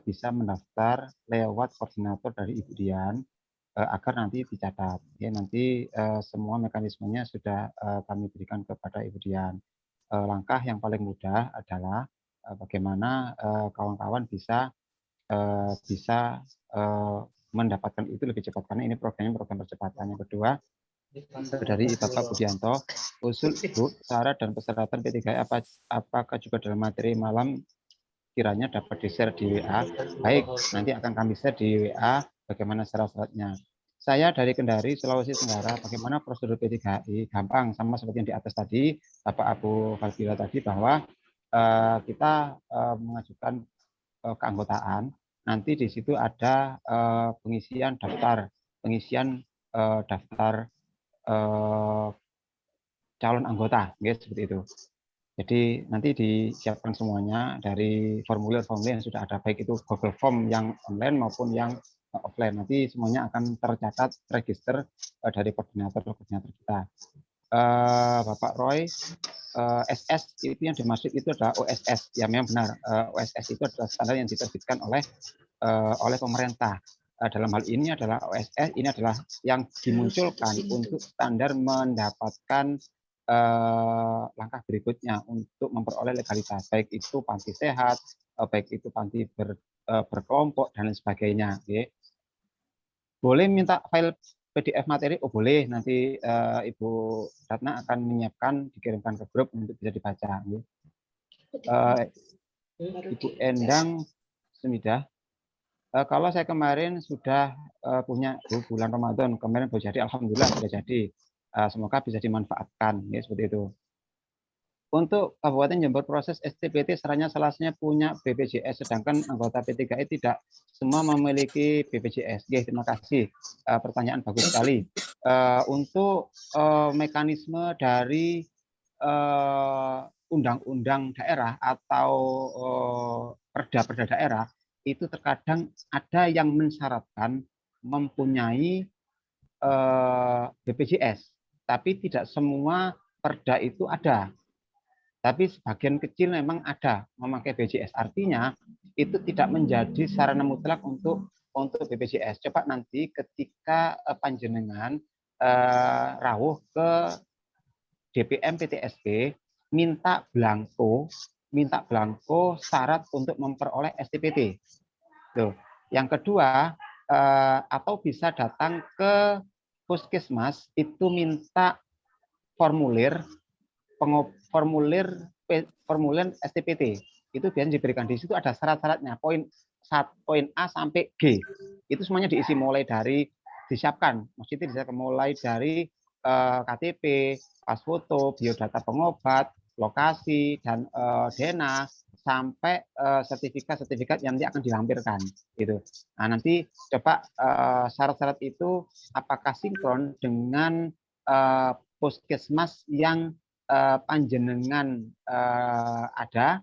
bisa mendaftar lewat koordinator dari Ibu Dian agar nanti dicatat. Ya, nanti semua mekanismenya sudah kami berikan kepada Ibu Dian. Langkah yang paling mudah adalah bagaimana kawan-kawan bisa mendapatkan itu lebih cepat, karena ini program percepatan. Yang kedua, dari Bapak Budianto, usul Ibu, syarat dan persyaratan P3I apakah juga dalam materi malam kiranya dapat di-share di WA? Baik, nanti akan kami share di WA bagaimana syarat-syaratnya. Saya dari Kendari, Sulawesi Tenggara, bagaimana prosedur P3I? Gampang, sama seperti yang di atas tadi, Bapak Abu Fadila tadi, bahwa kita mengajukan keanggotaan. Nanti di situ ada pengisian daftar calon anggota, guys, seperti itu. Jadi nanti disiapkan semuanya dari formulir-formulir yang sudah ada, baik itu Google Form yang online maupun yang offline. Nanti semuanya akan tercatat, register dari koordinator kita. Bapak Roy, SS itu yang dimaksud itu adalah OSS. Ya, memang benar. OSS itu adalah standar yang diterbitkan oleh pemerintah. Dalam hal ini adalah OSS, ini adalah yang dimunculkan untuk standar mendapatkan langkah berikutnya untuk memperoleh legalitas, baik itu panti sehat, baik itu panti berkelompok dan lain sebagainya. Okay. Boleh minta file PDF materi? Oh boleh, nanti Ibu Ratna akan menyiapkan, dikirimkan ke grup untuk bisa dibaca. Ibu Endang Semidah, kalau saya kemarin sudah punya bulan Ramadan, kemarin baru jadi, alhamdulillah sudah jadi. Semoga bisa dimanfaatkan, ya, seperti itu. Untuk Kabupaten Jember, proses STPT syaratnya punya BPJS, sedangkan anggota P3I tidak semua memiliki BPJS. Ya, terima kasih. Pertanyaan bagus sekali. Untuk mekanisme dari undang-undang daerah atau perda-perda daerah, itu terkadang ada yang mensyaratkan mempunyai BPJS, tapi tidak semua perda itu ada. Tapi sebagian kecil memang ada memakai BPJS. Artinya itu tidak menjadi sarana mutlak untuk BPJS. Coba nanti ketika panjenengan rawuh ke DPM PTSP, minta blanko syarat untuk memperoleh STPT. Tuh. Yang kedua, atau bisa datang ke puskesmas itu minta formulir STPT itu biasanya diberikan di situ ada syarat-syaratnya, poin A sampai G. Itu semuanya diisi mulai dari disiapkan, maksudnya disiapkan mulai dari KTP, pas foto, biodata pengobat, lokasi dan DNA sampai sertifikat-sertifikat yang nanti akan dilampirkan gitu. Nah, nanti coba syarat-syarat itu apakah sinkron dengan puskesmas yang panjenengan ada,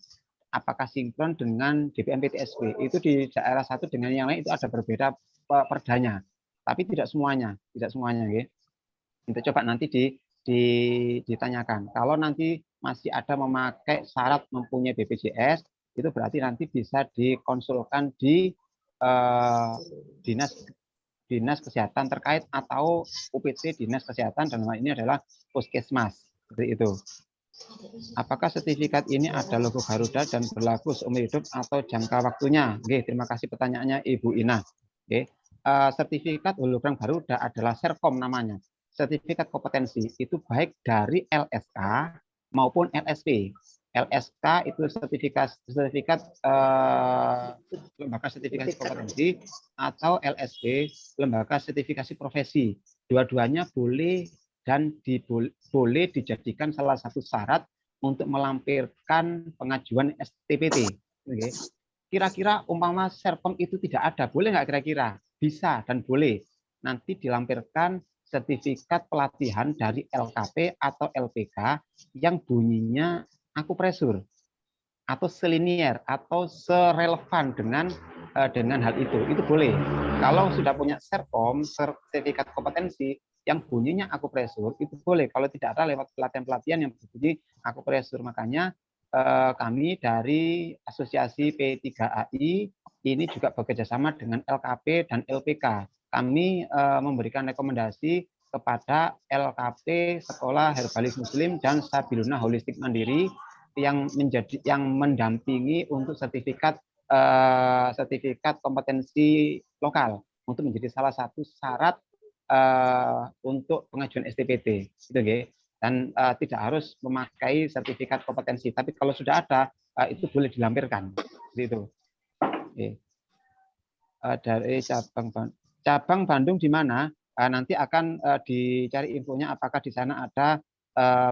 apakah sinkron dengan DPM PTSP. Itu di daerah satu dengan yang lain itu ada berbeda perdanya, tapi tidak semuanya, ya. Itu coba nanti ditanyakan. Kalau nanti masih ada memakai syarat mempunyai BPJS, itu berarti nanti bisa dikonsulkan di dinas kesehatan terkait atau UPT dinas kesehatan, dan ini adalah puskesmas seperti itu. Apakah sertifikat ini ada logo Garuda dan berlaku seumur hidup atau jangka waktunya? Oke, terima kasih pertanyaannya Ibu Ina. Oke, sertifikat hologram Garuda adalah Serkom namanya. Sertifikat kompetensi itu baik dari LSK maupun LSP. LSK itu sertifikat lembaga sertifikasi kompetensi, atau LSP lembaga sertifikasi profesi. Dua-duanya boleh dan boleh dijadikan salah satu syarat untuk melampirkan pengajuan STPT. Kira-kira umpama Serkom itu tidak ada, boleh nggak kira-kira? Bisa dan boleh. Nanti dilampirkan sertifikat pelatihan dari LKP atau LPK yang bunyinya akupresur atau selinier atau serelevan dengan hal itu boleh. Kalau sudah punya Serkom, sertifikat kompetensi yang bunyinya akupresur, itu boleh. Kalau tidak ada lewat pelatihan-pelatihan yang berbunyi akupresur. Makanya kami dari Asosiasi P3AI ini juga bekerjasama dengan LKP dan LPK. Kami memberikan rekomendasi kepada LKP Sekolah Herbalis Muslim dan Sabiluna Holistik Mandiri yang mendampingi untuk sertifikat kompetensi lokal untuk menjadi salah satu syarat untuk pengajuan STPT, gitu, dan tidak harus memakai sertifikat kompetensi. Tapi kalau sudah ada, itu boleh dilampirkan, gitu. Dari cabang Bandung di mana? Nanti akan dicari infonya apakah di sana ada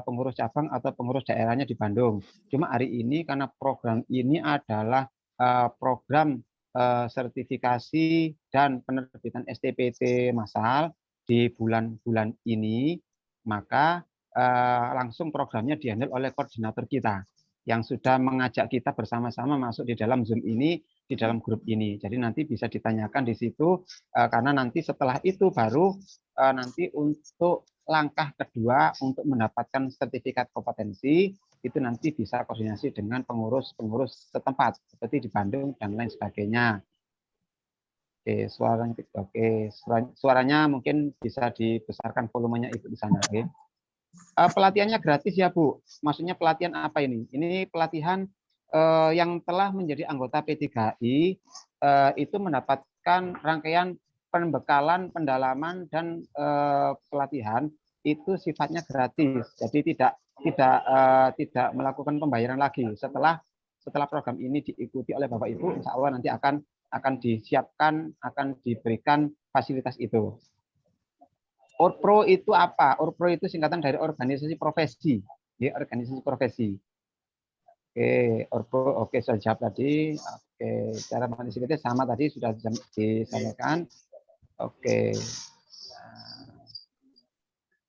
pengurus cabang atau pengurus daerahnya di Bandung. Cuma hari ini karena program ini adalah program sertifikasi dan penerbitan STPT massal di bulan-bulan ini, maka langsung programnya dihandle oleh koordinator kita yang sudah mengajak kita bersama-sama masuk di dalam Zoom ini, di dalam grup ini. Jadi nanti bisa ditanyakan di situ, karena nanti setelah itu baru nanti untuk langkah kedua untuk mendapatkan sertifikat kompetensi, itu nanti bisa koordinasi dengan pengurus setempat, seperti di Bandung dan lain sebagainya. Oke, suaranya mungkin bisa dibesarkan volumenya Ibu di sana. Oke. Pelatihannya gratis ya Bu? Maksudnya pelatihan apa ini? Ini pelatihan yang telah menjadi anggota P3I itu mendapatkan rangkaian pembekalan, pendalaman dan pelatihan itu sifatnya gratis. Jadi tidak melakukan pembayaran lagi. Setelah program ini diikuti oleh Bapak Ibu, insya Allah nanti akan disiapkan, akan diberikan fasilitas itu. Orpro itu apa? Orpro itu singkatan dari organisasi profesi. Ya, organisasi profesi. Oke, Orpro, oke, saya jawab tadi. Oke, cara mengantisipasi sama tadi sudah disampaikan. Oke.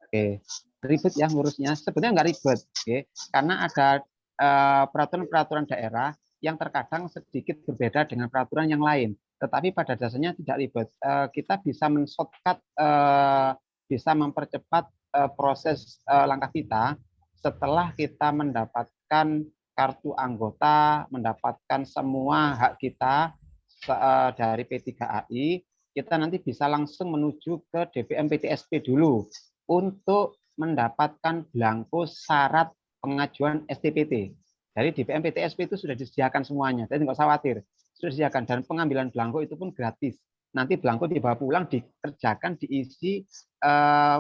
Oke, ribet ya ngurusnya. Sebenarnya nggak ribet, oke, karena ada peraturan-peraturan daerah yang terkadang sedikit berbeda dengan peraturan yang lain. Tetapi pada dasarnya tidak ribet. Kita bisa men-shortcut, bisa mempercepat proses langkah kita setelah kita mendapatkan kartu anggota, mendapatkan semua hak kita dari P3AI, kita nanti bisa langsung menuju ke DPM PTSP dulu untuk mendapatkan belangko syarat pengajuan STPT. Dari DPM PTSP itu sudah disediakan semuanya, jadi nggak usah khawatir, sudah disediakan, dan pengambilan belangko itu pun gratis. Nanti belangko dibawa pulang, dikerjakan, diisi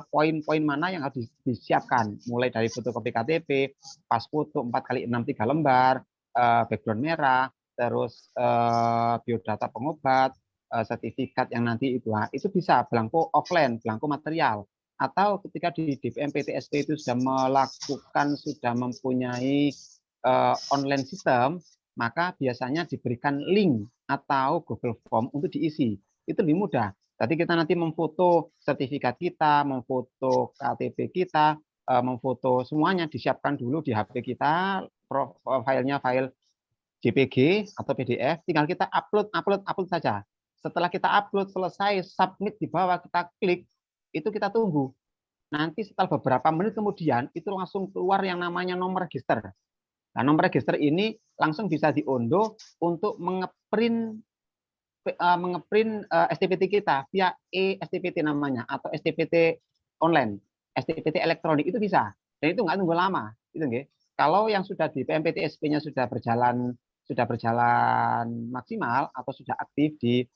poin-poin mana yang harus disiapkan, mulai dari fotokopi KTP, pas foto 4x6 3 lembar, background merah, terus biodata pengobat, sertifikat yang nanti itu bisa belangko offline, belangko material. Atau ketika di DPM PTSP itu sudah mempunyai online system, maka biasanya diberikan link atau Google Form untuk diisi. Itu lebih mudah. Jadi kita nanti memfoto sertifikat kita, memfoto KTP kita, memfoto semuanya, disiapkan dulu di HP kita, filenya file JPG atau PDF, tinggal kita upload saja. Setelah kita upload selesai, submit di bawah, kita klik, itu kita tunggu. Nanti setelah beberapa menit kemudian itu langsung keluar yang namanya nomor register. Nah, nomor register ini langsung bisa diunduh untuk mengeprint STPT kita via STPT namanya, atau STPT online, STPT elektronik, itu bisa. Dan itu nggak tunggu lama, itu nggih. Kalau yang sudah di PMPTSP-nya sudah berjalan maksimal atau sudah aktif di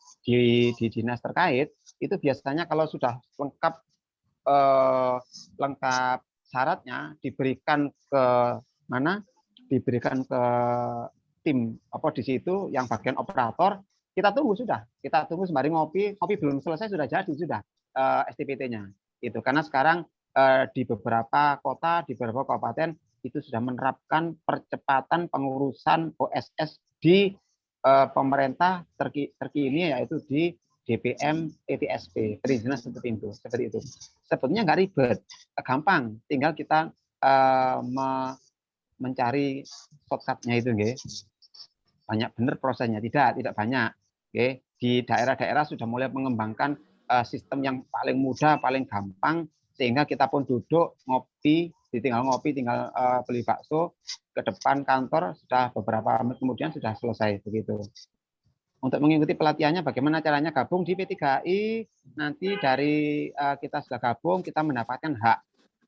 dinas terkait, itu biasanya kalau sudah lengkap syaratnya diberikan ke mana? Diberikan ke tim di situ yang bagian operator. Kita tunggu sembari ngopi belum selesai sudah jadi STPT-nya. Itu karena sekarang di beberapa kota, di beberapa kabupaten itu sudah menerapkan percepatan pengurusan OSS di pemerintah terkini, yaitu di DPM PTSP, perizinan seperti itu. Sebetulnya nggak ribet, gampang, tinggal kita mencari shortcut-nya itu, nggih. Banyak benar prosesnya, tidak banyak. Oke, di daerah-daerah sudah mulai mengembangkan sistem yang paling mudah, paling gampang, sehingga kita pun duduk tinggal beli bakso ke depan kantor, sudah beberapa menit kemudian sudah selesai begitu. Untuk mengikuti pelatihannya bagaimana caranya? Gabung di P3I, nanti dari kita sudah gabung, kita mendapatkan hak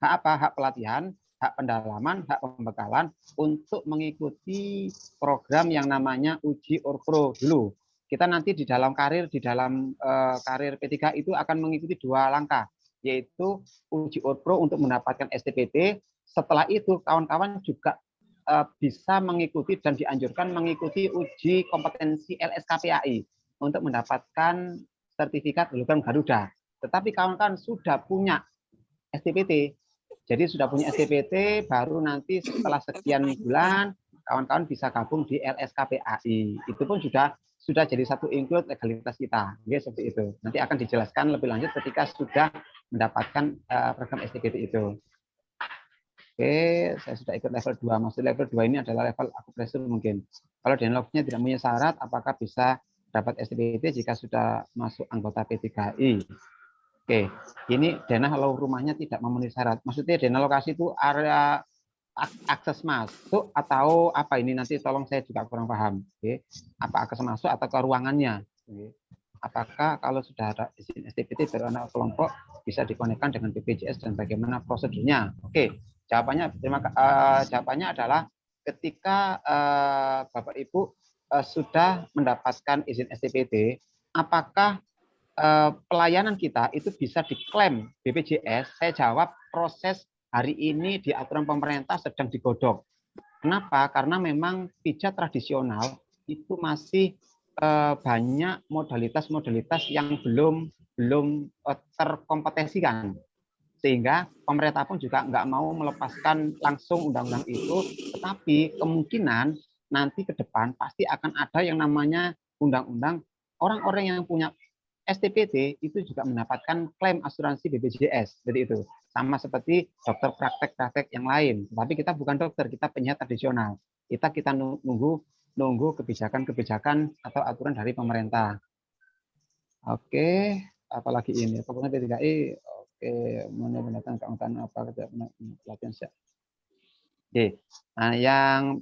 apa? Hak pelatihan, hak pendalaman, hak pembekalan untuk mengikuti program yang namanya uji Orpro dulu. Kita nanti di dalam karir P3 itu akan mengikuti 2 langkah, yaitu uji Orpro untuk mendapatkan STPT. Setelah itu kawan-kawan juga bisa mengikuti dan dianjurkan mengikuti uji kompetensi LSKPAI untuk mendapatkan sertifikat hologram Garuda. Tetapi kawan-kawan sudah punya STPT, jadi sudah punya STPT, baru nanti setelah sekian bulan kawan-kawan bisa gabung di LSKPAI. Itu pun sudah jadi satu include legalitas kita, ya, seperti itu. Nanti akan dijelaskan lebih lanjut ketika sudah mendapatkan program STPT itu. Oke, saya sudah ikut level 2. Maksud level 2 ini adalah level akupresur mungkin. Kalau Denlognya tidak punya syarat, apakah bisa dapat STPT jika sudah masuk anggota P3I? Oke, ini dana kalau rumahnya tidak memenuhi syarat. Maksudnya dana lokasi itu area akses masuk atau apa ini? Nanti tolong, saya juga kurang paham. Oke, apa akses masuk atau ke ruangannya? Oke. Apakah kalau sudah ada izin STPT dari anak kelompok bisa dikonekkan dengan BPJS dan bagaimana prosedurnya? Oke, jawabannya adalah ketika Bapak Ibu sudah mendapatkan izin STPT, apakah pelayanan kita itu bisa diklaim BPJS? Saya jawab, proses hari ini di aturan pemerintah sedang digodok. Kenapa? Karena memang pijat tradisional itu masih banyak modalitas yang belum terkompetensikan, sehingga pemerintah pun juga nggak mau melepaskan langsung undang-undang itu, tetapi kemungkinan nanti ke depan pasti akan ada yang namanya undang-undang orang-orang yang punya STPT itu juga mendapatkan klaim asuransi BPJS, seperti itu. Sama seperti dokter praktek yang lain. Tapi kita bukan dokter, kita penyiar tradisional. Kita nunggu kebijakan atau aturan dari pemerintah. Oke, apalagi ini. Pokoknya P3I, oke, menetapkan keanggotaan apa pelatihan siap. Oke, nah yang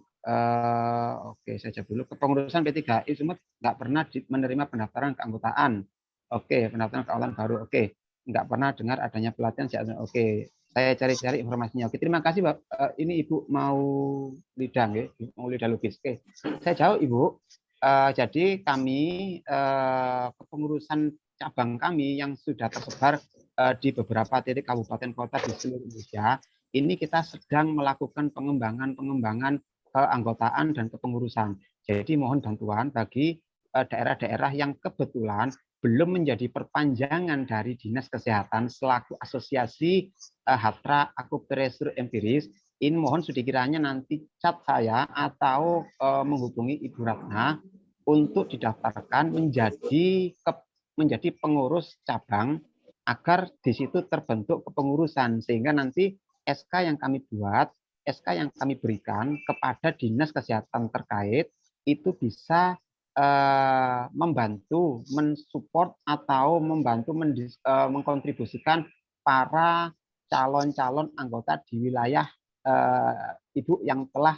oke, saya jawab dulu. Kepengurusan P3I Sumut nggak pernah menerima pendaftaran keanggotaan. Oke, pendaftaran keanggotaan baru. Oke, nggak pernah dengar adanya pelatihan siap. Oke, saya cari informasinya. Oke, terima kasih, Mbak. Ini Ibu mau Lida, mau Lida Lubis. Oke, saya jawab, Ibu. Jadi kami kepengurusan cabang kami yang sudah tersebar di beberapa titik kabupaten kota di seluruh Indonesia, ini kita sedang melakukan pengembangan keanggotaan dan kepengurusan. Jadi mohon bantuan bagi daerah-daerah yang kebetulan belum menjadi perpanjangan dari Dinas Kesehatan selaku asosiasi Hatra Akupunktur Empiris. Ini mohon sekiranya nanti chat saya atau menghubungi Ibu Ratna untuk didaftarkan menjadi pengurus cabang agar di situ terbentuk kepengurusan, sehingga nanti SK yang kami buat, SK yang kami berikan kepada Dinas Kesehatan terkait itu bisa membantu, mensupport atau membantu mengkontribusikan para calon-calon anggota di wilayah Ibu yang telah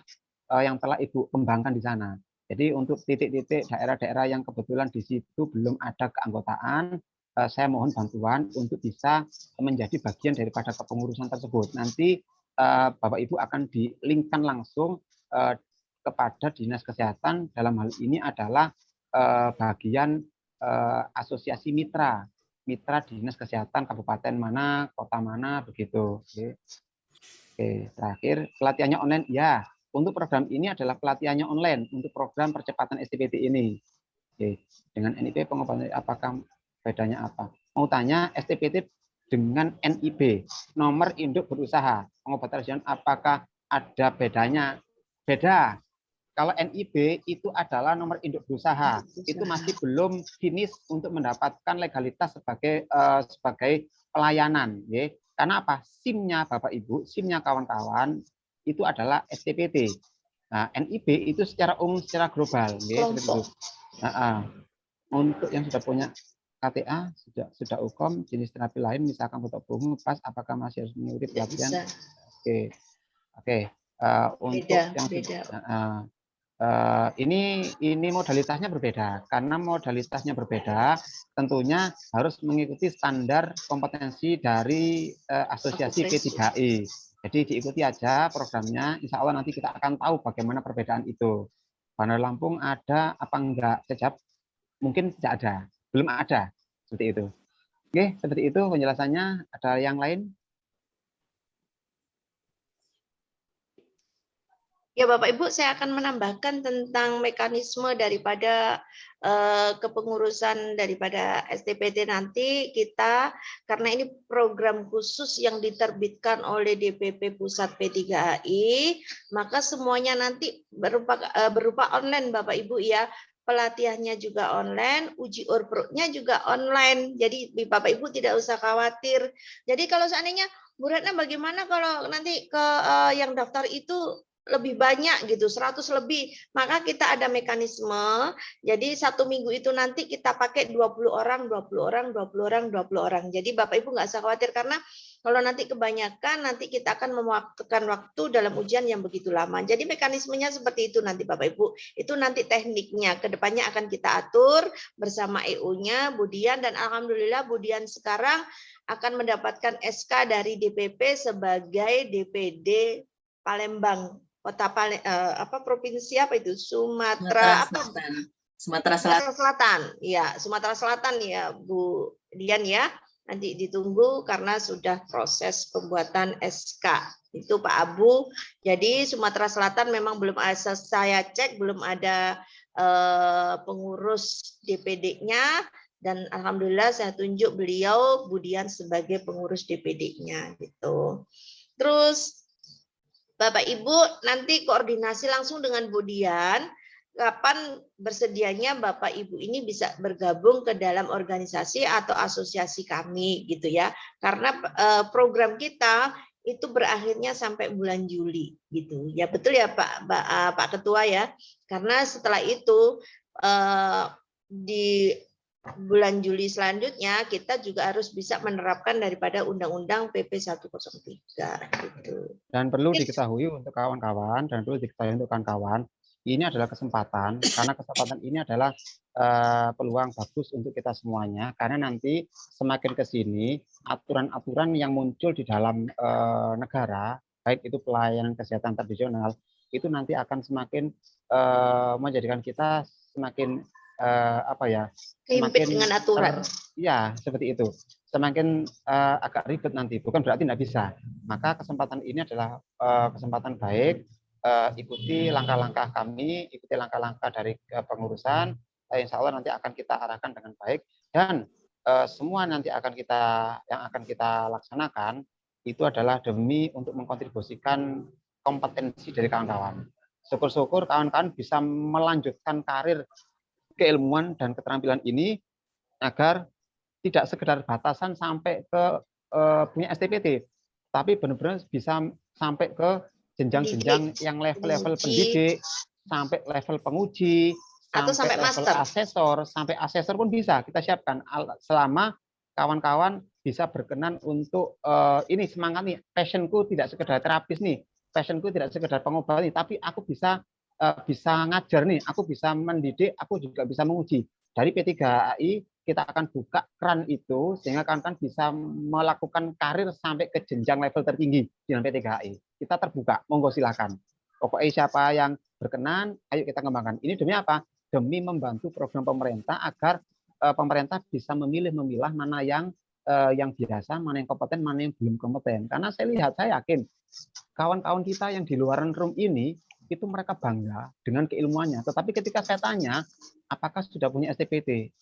Ibu kembangkan di sana. Jadi untuk titik-titik daerah-daerah yang kebetulan di situ belum ada keanggotaan, saya mohon bantuan untuk bisa menjadi bagian daripada kepengurusan tersebut. Nanti Bapak Ibu akan di-linkkan langsung kepada Dinas Kesehatan, dalam hal ini adalah bagian asosiasi mitra Dinas Kesehatan kabupaten mana, kota mana, begitu. Oke, terakhir pelatihannya online ya. Untuk program ini adalah pelatihannya online untuk program percepatan STPT ini. Oke, dengan NIP pengobatan apakah bedanya apa? Mau tanya STPT dengan NIB, nomor induk berusaha, pengobatan tradisional apakah ada bedanya? Beda. Kalau NIB itu adalah nomor induk berusaha, itu masih belum finish untuk mendapatkan legalitas sebagai pelayanan. Ya. Karena apa? SIM-nya Bapak Ibu, SIM-nya kawan-kawan, itu adalah STPT. Nah, NIB itu secara umum, secara global. Ya, untuk yang sudah punya KTA, sudah UKOM, jenis terapi lain, misalkan foto umum, pas, apakah masih harus mengikuti pelatihan? Oke. Untuk yang ini modalitasnya berbeda. Karena modalitasnya berbeda, tentunya harus mengikuti standar kompetensi dari asosiasi P3I. Jadi diikuti aja programnya, insya Allah nanti kita akan tahu bagaimana perbedaan itu. Bandar Lampung ada apa enggak? Sejak mungkin tidak ada, belum ada, seperti itu. Oke, seperti itu penjelasannya. Ada yang lain? Ya Bapak Ibu, saya akan menambahkan tentang mekanisme daripada kepengurusan daripada STPT nanti kita, karena ini program khusus yang diterbitkan oleh DPP Pusat P3AI, maka semuanya nanti berupa online Bapak Ibu ya. Pelatihannya juga online, uji orproknya juga online. Jadi Bapak Ibu tidak usah khawatir. Jadi kalau seandainya Bu Retna bagaimana kalau nanti ke yang daftar itu lebih banyak gitu, 100 lebih, maka kita ada mekanisme. Jadi 1 minggu itu nanti kita pakai 20 orang. Jadi Bapak Ibu nggak usah khawatir, karena kalau nanti kebanyakan nanti kita akan mewaktukan waktu dalam ujian yang begitu lama. Jadi mekanismenya seperti itu nanti Bapak Ibu. Itu nanti tekniknya kedepannya akan kita atur bersama EU-nya, Budian, dan alhamdulillah Budian sekarang akan mendapatkan SK dari DPP sebagai DPD Palembang. Kota provinsi apa itu? Sumatera Selatan. Ya, Sumatera Selatan ya, Bu Dian ya. Nanti ditunggu karena sudah proses pembuatan SK. Itu Pak Abu. Jadi Sumatera Selatan memang belum ada, saya cek belum ada pengurus DPD-nya, dan alhamdulillah saya tunjuk beliau Budian sebagai pengurus DPD-nya gitu. Terus Bapak Ibu nanti koordinasi langsung dengan Budian, kapan bersedianya Bapak Ibu ini bisa bergabung ke dalam organisasi atau asosiasi kami gitu ya. Karena program kita itu berakhirnya sampai bulan Juli gitu. Ya betul ya Pak Ketua ya. Karena setelah itu di bulan Juli selanjutnya kita juga harus bisa menerapkan daripada Undang-Undang PP 103 gitu. Dan perlu diketahui untuk kawan-kawan, ini adalah kesempatan, karena kesempatan ini adalah peluang bagus untuk kita semuanya, karena nanti semakin ke sini aturan-aturan yang muncul di dalam negara, baik itu pelayanan kesehatan tradisional, itu nanti akan semakin menjadikan kita semakin semakin dengan aturan. Ya, seperti itu. Semakin agak ribet nanti, bukan berarti tidak bisa. Maka kesempatan ini adalah kesempatan baik ikuti langkah-langkah kami, ikuti langkah-langkah dari pengurusan. Insya Allah nanti akan kita arahkan dengan baik, dan semua nanti akan kita laksanakan itu adalah demi untuk mengkontribusikan kompetensi dari kawan-kawan. Syukur-syukur kawan-kawan bisa melanjutkan karir keilmuan dan keterampilan ini agar tidak sekedar batasan sampai ke punya STPT, tapi benar-benar bisa sampai ke jenjang-jenjang yang level-level pendidik, sampai level penguji, atau sampai level master. asesor, sampai asesor pun bisa kita siapkan selama kawan-kawan bisa berkenan untuk ini semangat nih, passionku tidak sekedar terapis nih, passionku tidak sekedar pengobat nih, tapi aku bisa ngajar nih, aku bisa mendidik, aku juga bisa menguji. Dari P3HI kita akan buka keran itu sehingga kawan-kawan bisa melakukan karir sampai ke jenjang level tertinggi dengan P3HI. Kita terbuka, monggo silakan. Pokoknya siapa yang berkenan, ayo kita kembangkan. Ini demi apa? Demi membantu program pemerintah agar pemerintah bisa memilah mana yang biasa, mana yang kompeten, mana yang belum kompeten. Karena saya lihat, saya yakin kawan-kawan kita yang di luaran room ini itu mereka bangga dengan keilmuannya. Tetapi ketika saya tanya, apakah sudah punya STPT?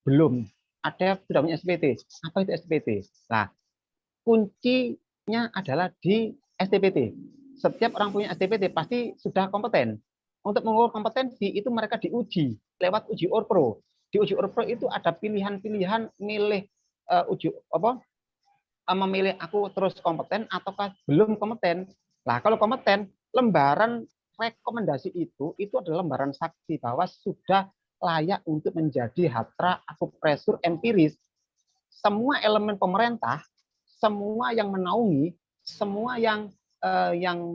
Belum. Ada sudah punya STPT. Apa itu STPT? Nah, kuncinya adalah di STPT. Setiap orang punya STPT pasti sudah kompeten. Untuk mengukur kompetensi itu mereka diuji lewat uji ORPRO. Di uji ORPRO itu ada pilihan-pilihan milih memilih aku terus kompeten ataukah belum kompeten. Nah, kalau kompeten, lembaran rekomendasi itu adalah lembaran saksi bahwa sudah layak untuk menjadi hatra akupresur empiris. Semua elemen pemerintah, semua yang menaungi, semua yang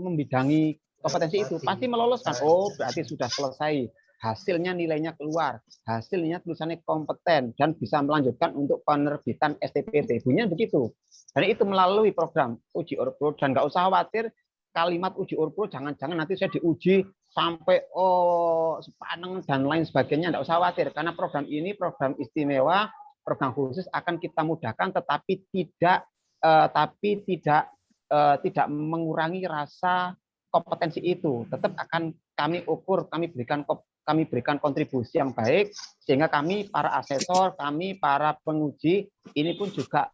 membidangi kompetensi itu pasti meloloskan. Oh, berarti sudah selesai. Hasilnya nilainya keluar, hasilnya tulisannya kompeten dan bisa melanjutkan untuk penerbitan STPT. Bunyinya begitu. Dan itu melalui program uji ORPRO, dan nggak usah khawatir kalimat uji ORPRO jangan-jangan nanti saya diuji sampai sepaneng dan lain sebagainya. Nggak usah khawatir karena program ini program istimewa, program khusus akan kita mudahkan, tetapi tidak mengurangi rasa kompetensi itu. Tetap akan kami ukur, kami berikan kontribusi yang baik sehingga kami para asesor, kami para penguji ini pun juga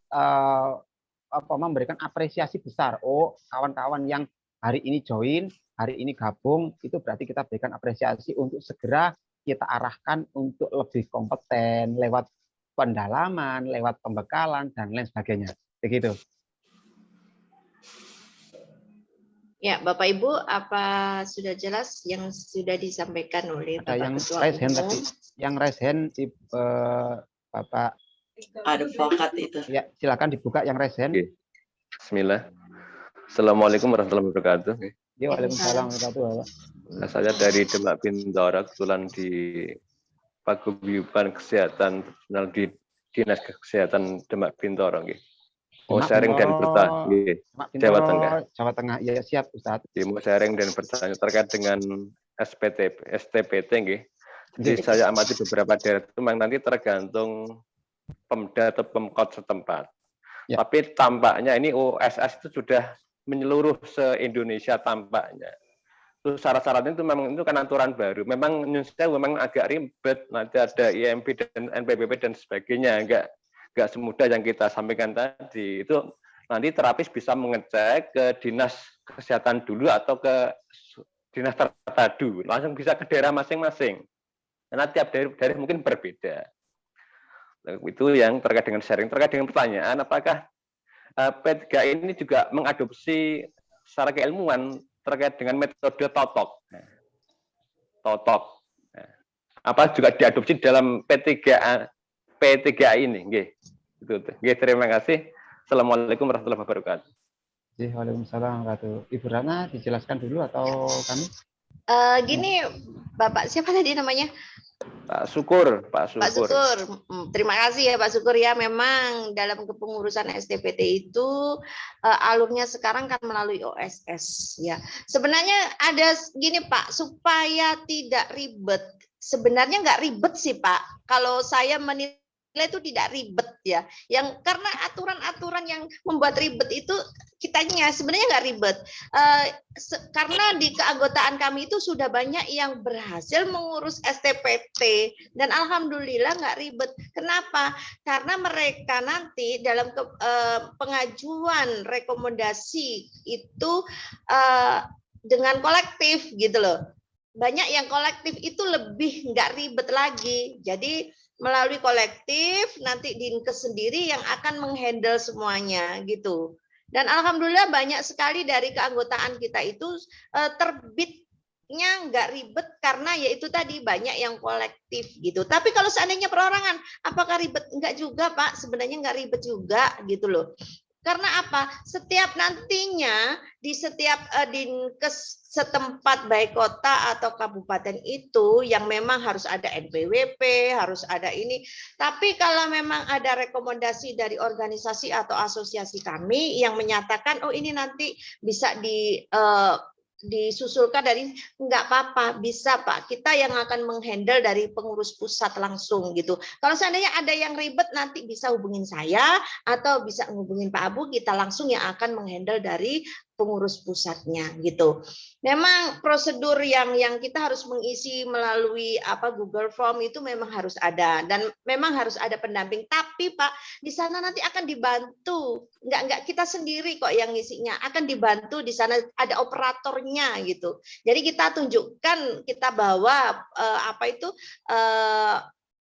memberikan apresiasi besar. Oh, kawan-kawan yang hari ini join, hari ini gabung, itu berarti kita berikan apresiasi untuk segera kita arahkan untuk lebih kompeten lewat pendalaman, lewat pembekalan dan lain sebagainya. Begitu. Ya, Bapak Ibu, apa sudah jelas yang sudah disampaikan oleh Ada Bapak yang Ketua raise hand Umum? tadi, yang raise hand Bapak. Advokat itu. Ya, silakan dibuka yang raise hand. Oke. Bismillah. Assalamualaikum warahmatullahi wabarakatuh. Ya, waalaikumsalam warahmatullahi wabarakatuh. Saya dari Demak Bintara, kebetulan di Paguyuban Kesehatan di Dinas Kesehatan Demak Bintara. Mau sharing dan bertanya. Jawa Tengah. Jawa Tengah, ya siap Ustaz. Mau sharing dan bertanya terkait dengan STPT. Jadi saya amati beberapa daerah itu memang nanti tergantung Pemda atau Pemkot setempat. Ya. Tapi tampaknya ini OSS itu sudah menyeluruh se-Indonesia tampaknya. Terus syarat-syaratnya itu memang itu kan aturan baru. Memang Indonesia memang agak ribet. Nanti ada IMP dan NPWP dan sebagainya. Enggak semudah yang kita sampaikan tadi. Itu nanti terapis bisa mengecek ke dinas kesehatan dulu atau ke dinas terpadu. Langsung bisa ke daerah masing-masing. Karena tiap daerah mungkin berbeda. Itu yang terkait dengan sharing. Terkait dengan pertanyaan, apakah P3 ini juga mengadopsi secara keilmuan terkait dengan metode TOTOK? Apa juga diadopsi dalam P3A ini? Terima kasih. Assalamualaikum warahmatullahi wabarakatuh. Waalaikumsalam warahmatullahi wabarakatuh. Ibu Rana dijelaskan dulu atau kami? Gini, Bapak siapa tadi namanya? Pak Syukur. Pak Syukur. Terima kasih ya Pak Syukur ya. Memang dalam kepengurusan STPT itu alurnya sekarang kan melalui OSS ya. Sebenarnya ada gini Pak, supaya tidak ribet. Sebenarnya nggak ribet sih Pak. Kalau saya menilai itu tidak ribet ya. Yang karena aturan-aturan yang membuat ribet itu kitanya sebenarnya nggak ribet. Karena di keanggotaan kami itu sudah banyak yang berhasil mengurus STPT dan alhamdulillah nggak ribet. Kenapa? Karena mereka nanti dalam pengajuan rekomendasi itu dengan kolektif gitu loh. Banyak yang kolektif itu lebih nggak ribet lagi. Jadi melalui kolektif nanti Dinkes sendiri yang akan menghandle semuanya gitu. Dan alhamdulillah banyak sekali dari keanggotaan kita itu terbitnya nggak ribet karena yaitu tadi banyak yang kolektif gitu. Tapi kalau seandainya perorangan, apakah ribet? Enggak juga Pak, sebenarnya nggak ribet juga gitu loh. Karena apa? Setiap nantinya di setiap Dinkes setempat baik kota atau kabupaten itu yang memang harus ada NPWP, harus ada ini. Tapi kalau memang ada rekomendasi dari organisasi atau asosiasi kami yang menyatakan oh ini nanti bisa disusulkan dari enggak apa-apa, bisa Pak, kita yang akan menghandle dari pengurus pusat langsung gitu. Kalau seandainya ada yang ribet nanti bisa hubungin saya atau bisa menghubungin Pak Abu, kita langsung yang akan menghandle dari pengurus pusatnya gitu. Memang prosedur yang kita harus mengisi melalui Google Form itu memang harus ada dan memang harus ada pendamping. Tapi Pak, di sana nanti akan dibantu. Enggak kita sendiri kok yang ngisinya, akan dibantu di sana ada operatornya gitu. Jadi kita tunjukkan, kita bawa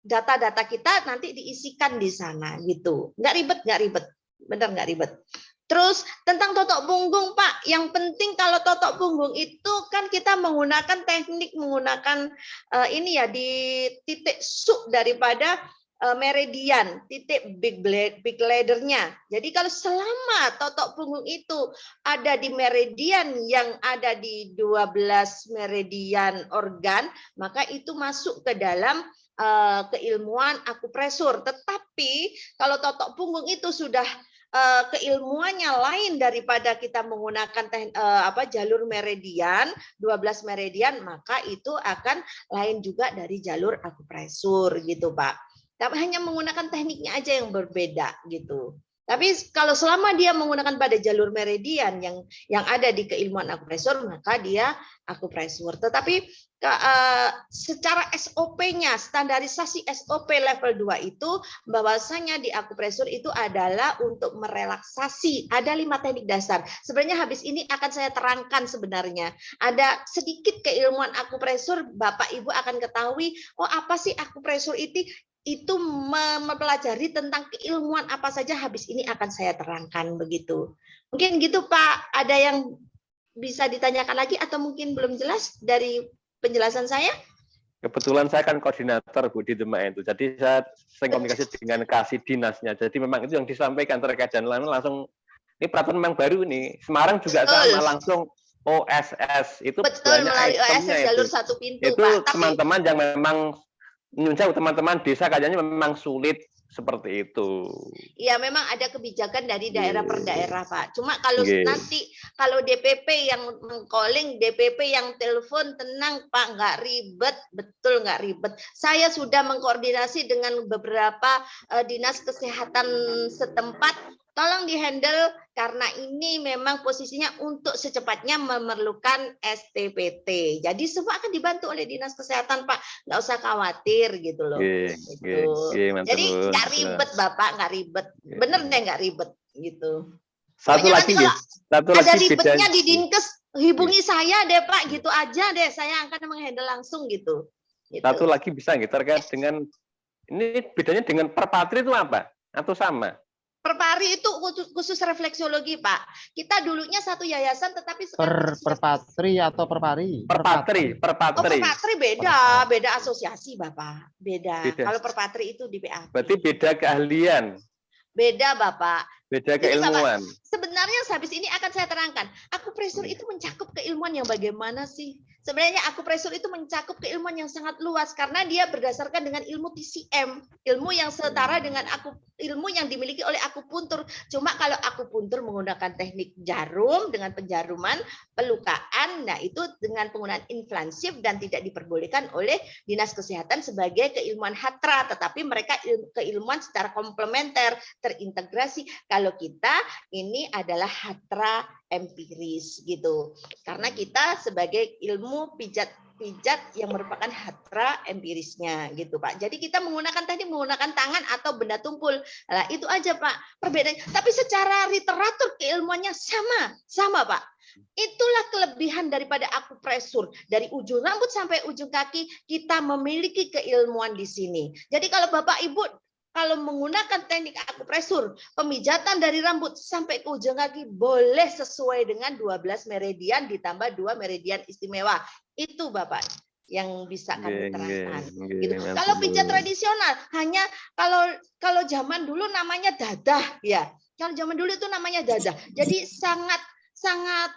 data-data kita nanti diisikan di sana gitu. Enggak ribet. Benar enggak ribet. Terus tentang totok punggung Pak, yang penting kalau totok punggung itu kan kita menggunakan teknik menggunakan ini ya di titik suk daripada meridian, titik big ladder-nya. Jadi kalau selama totok punggung itu ada di meridian yang ada di 12 meridian organ, maka itu masuk ke dalam keilmuan akupresur. Tetapi kalau totok punggung itu sudah keilmuannya lain daripada kita menggunakan jalur meridian, 12 meridian, maka itu akan lain juga dari jalur akupresur gitu Pak. Tapi hanya menggunakan tekniknya aja yang berbeda gitu. Tapi kalau selama dia menggunakan pada jalur meridian yang ada di keilmuan akupresur, maka dia akupresur. Tetapi secara SOP-nya, standarisasi SOP level 2 itu bahwasanya di akupresur itu adalah untuk merelaksasi. Ada 5 teknik dasar. Sebenarnya habis ini akan saya terangkan sebenarnya. Ada sedikit keilmuan akupresur, Bapak Ibu akan ketahui, oh apa sih akupresur itu mempelajari tentang keilmuan apa saja habis ini akan saya terangkan begitu. Mungkin gitu Pak, ada yang bisa ditanyakan lagi atau mungkin belum jelas dari penjelasan saya? Kebetulan saya kan koordinator Bu di Demak itu, jadi saya sering komunikasi dengan kasih dinasnya. Jadi memang itu yang disampaikan terkait dan lain langsung ini peraturan memang baru nih. Semarang juga sama langsung OSS itu betul, banyak melalui itemnya OSS jalur satu pintu itu Pak. teman-teman yang memang menunjukkan teman-teman desa kayaknya memang sulit seperti itu. Ya memang ada kebijakan dari daerah per daerah Pak. Cuma kalau nanti kalau DPP yang meng-calling, DPP yang telepon, tenang Pak, nggak ribet, betul nggak ribet. Saya sudah mengkoordinasi dengan beberapa dinas kesehatan setempat. Tolong dihandle karena ini memang posisinya untuk secepatnya memerlukan STPT. Jadi semua akan dibantu oleh dinas kesehatan Pak, nggak usah khawatir gitu loh. Jadi nggak ribet Bapak, nggak ribet. Bener deh nggak ribet gitu. Satu lagi ada ribetnya di Dinkes, hubungi saya deh Pak, gitu aja deh. Saya akan menghandle langsung gitu. Satu lagi bisa nggak terkait dengan ini bedanya dengan perpatri itu apa? Atau sama? Perpari itu khusus refleksiologi, Pak. Kita dulunya satu yayasan, tetapi sekarang perpatri atau perpari? Perpatri. Oh, perpatri beda asosiasi, Bapak. Beda. Kalau perpatri itu di PAP. Berarti beda keahlian. Beda, Bapak. Beda keilmuan. Bapak, sebenarnya habis ini akan saya terangkan. Akupresur itu mencakup keilmuan yang bagaimana sih? Sebenarnya akupresur itu mencakup keilmuan yang sangat luas karena dia berdasarkan dengan ilmu TCM, ilmu yang setara dengan ilmu yang dimiliki oleh akupuntur. Cuma kalau akupuntur menggunakan teknik jarum dengan penjaruman, pelukaan, nah itu dengan penggunaan inflansif dan tidak diperbolehkan oleh Dinas Kesehatan sebagai keilmuan hatra, tetapi mereka keilmuan secara komplementer, terintegrasi. Kalau kita ini adalah hatra empiris gitu. Karena kita sebagai ilmu pijat yang merupakan hatra empirisnya gitu Pak. Jadi kita menggunakan tangan atau benda tumpul. Nah, itu aja Pak perbedaannya. Tapi secara literatur keilmuannya sama Pak. Itulah kelebihan daripada akupresur. Dari ujung rambut sampai ujung kaki kita memiliki keilmuan di sini. Jadi kalau Bapak Ibu kalau menggunakan teknik akupresur, pemijatan dari rambut sampai ke ujung kaki boleh sesuai dengan 12 meridian ditambah 2 meridian istimewa. Itu Bapak yang bisa kami terangkan. Gitu. Kalau pijat tradisional hanya kalau zaman dulu namanya dadah ya. Kalau zaman dulu itu namanya dadah. Jadi sangat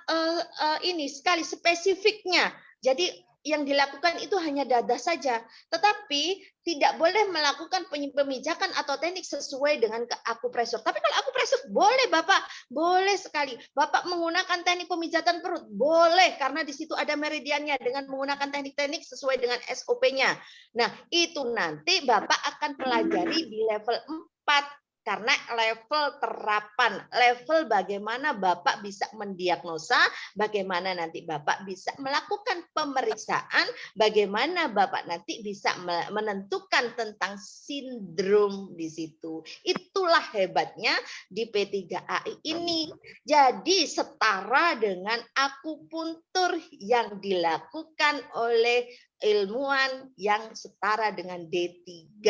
ini sekali spesifiknya. Jadi yang dilakukan itu hanya dadah saja, tetapi tidak boleh melakukan pemijakan atau teknik sesuai dengan akupresur. Tapi kalau akupresur boleh Bapak, boleh sekali. Bapak menggunakan teknik pemijatan perut, boleh karena di situ ada meridiannya dengan menggunakan teknik-teknik sesuai dengan SOP-nya. Nah, itu nanti Bapak akan pelajari di level 4. Karena level terapan, level bagaimana Bapak bisa mendiagnosa, bagaimana nanti Bapak bisa melakukan pemeriksaan, bagaimana Bapak nanti bisa menentukan tentang sindrom di situ. Itulah hebatnya di P3AI ini. Jadi setara dengan akupuntur yang dilakukan oleh ilmuwan yang setara dengan D3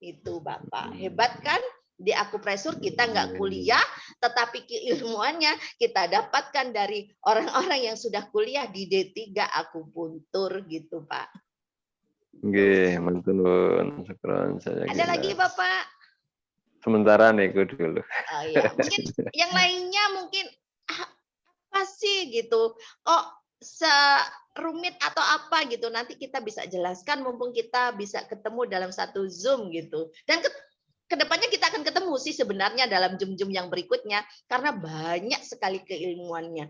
itu Bapak. Hebat kan? Di akupresur kita nggak kuliah, tetapi keilmuannya kita dapatkan dari orang-orang yang sudah kuliah di D3 akupuntur gitu Pak. Oke, mantun. Syukron. Ada lagi Bapak? Sementara nego dulu. Oh, ya. Mungkin yang lainnya mungkin apa sih gitu? Kok serumit atau apa gitu? Nanti kita bisa jelaskan mumpung kita bisa ketemu dalam satu Zoom gitu. Dan kedepannya kita akan ketemu sih sebenarnya dalam Zoom-Zoom yang berikutnya karena banyak sekali keilmuannya.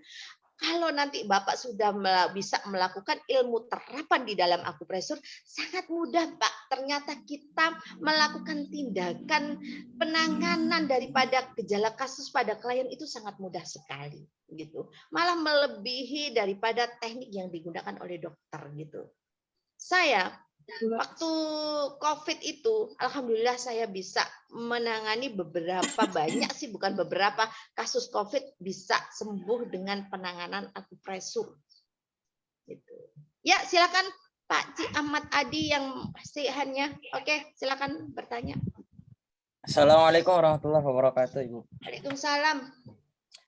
Kalau nanti Bapak sudah bisa melakukan ilmu terapan di dalam akupresur, sangat mudah Pak. Ternyata kita melakukan tindakan penanganan daripada gejala kasus pada klien itu sangat mudah sekali gitu. Malah melebihi daripada teknik yang digunakan oleh dokter gitu. Saya waktu COVID itu, alhamdulillah saya bisa menangani banyak sih, bukan beberapa kasus COVID bisa sembuh dengan penanganan akupresur. Gitu. Ya, silakan Pak Ci Ahmad Adi yang sihannya. Oke, silakan bertanya. Assalamualaikum warahmatullahi wabarakatuh, Ibu. Waalaikumsalam.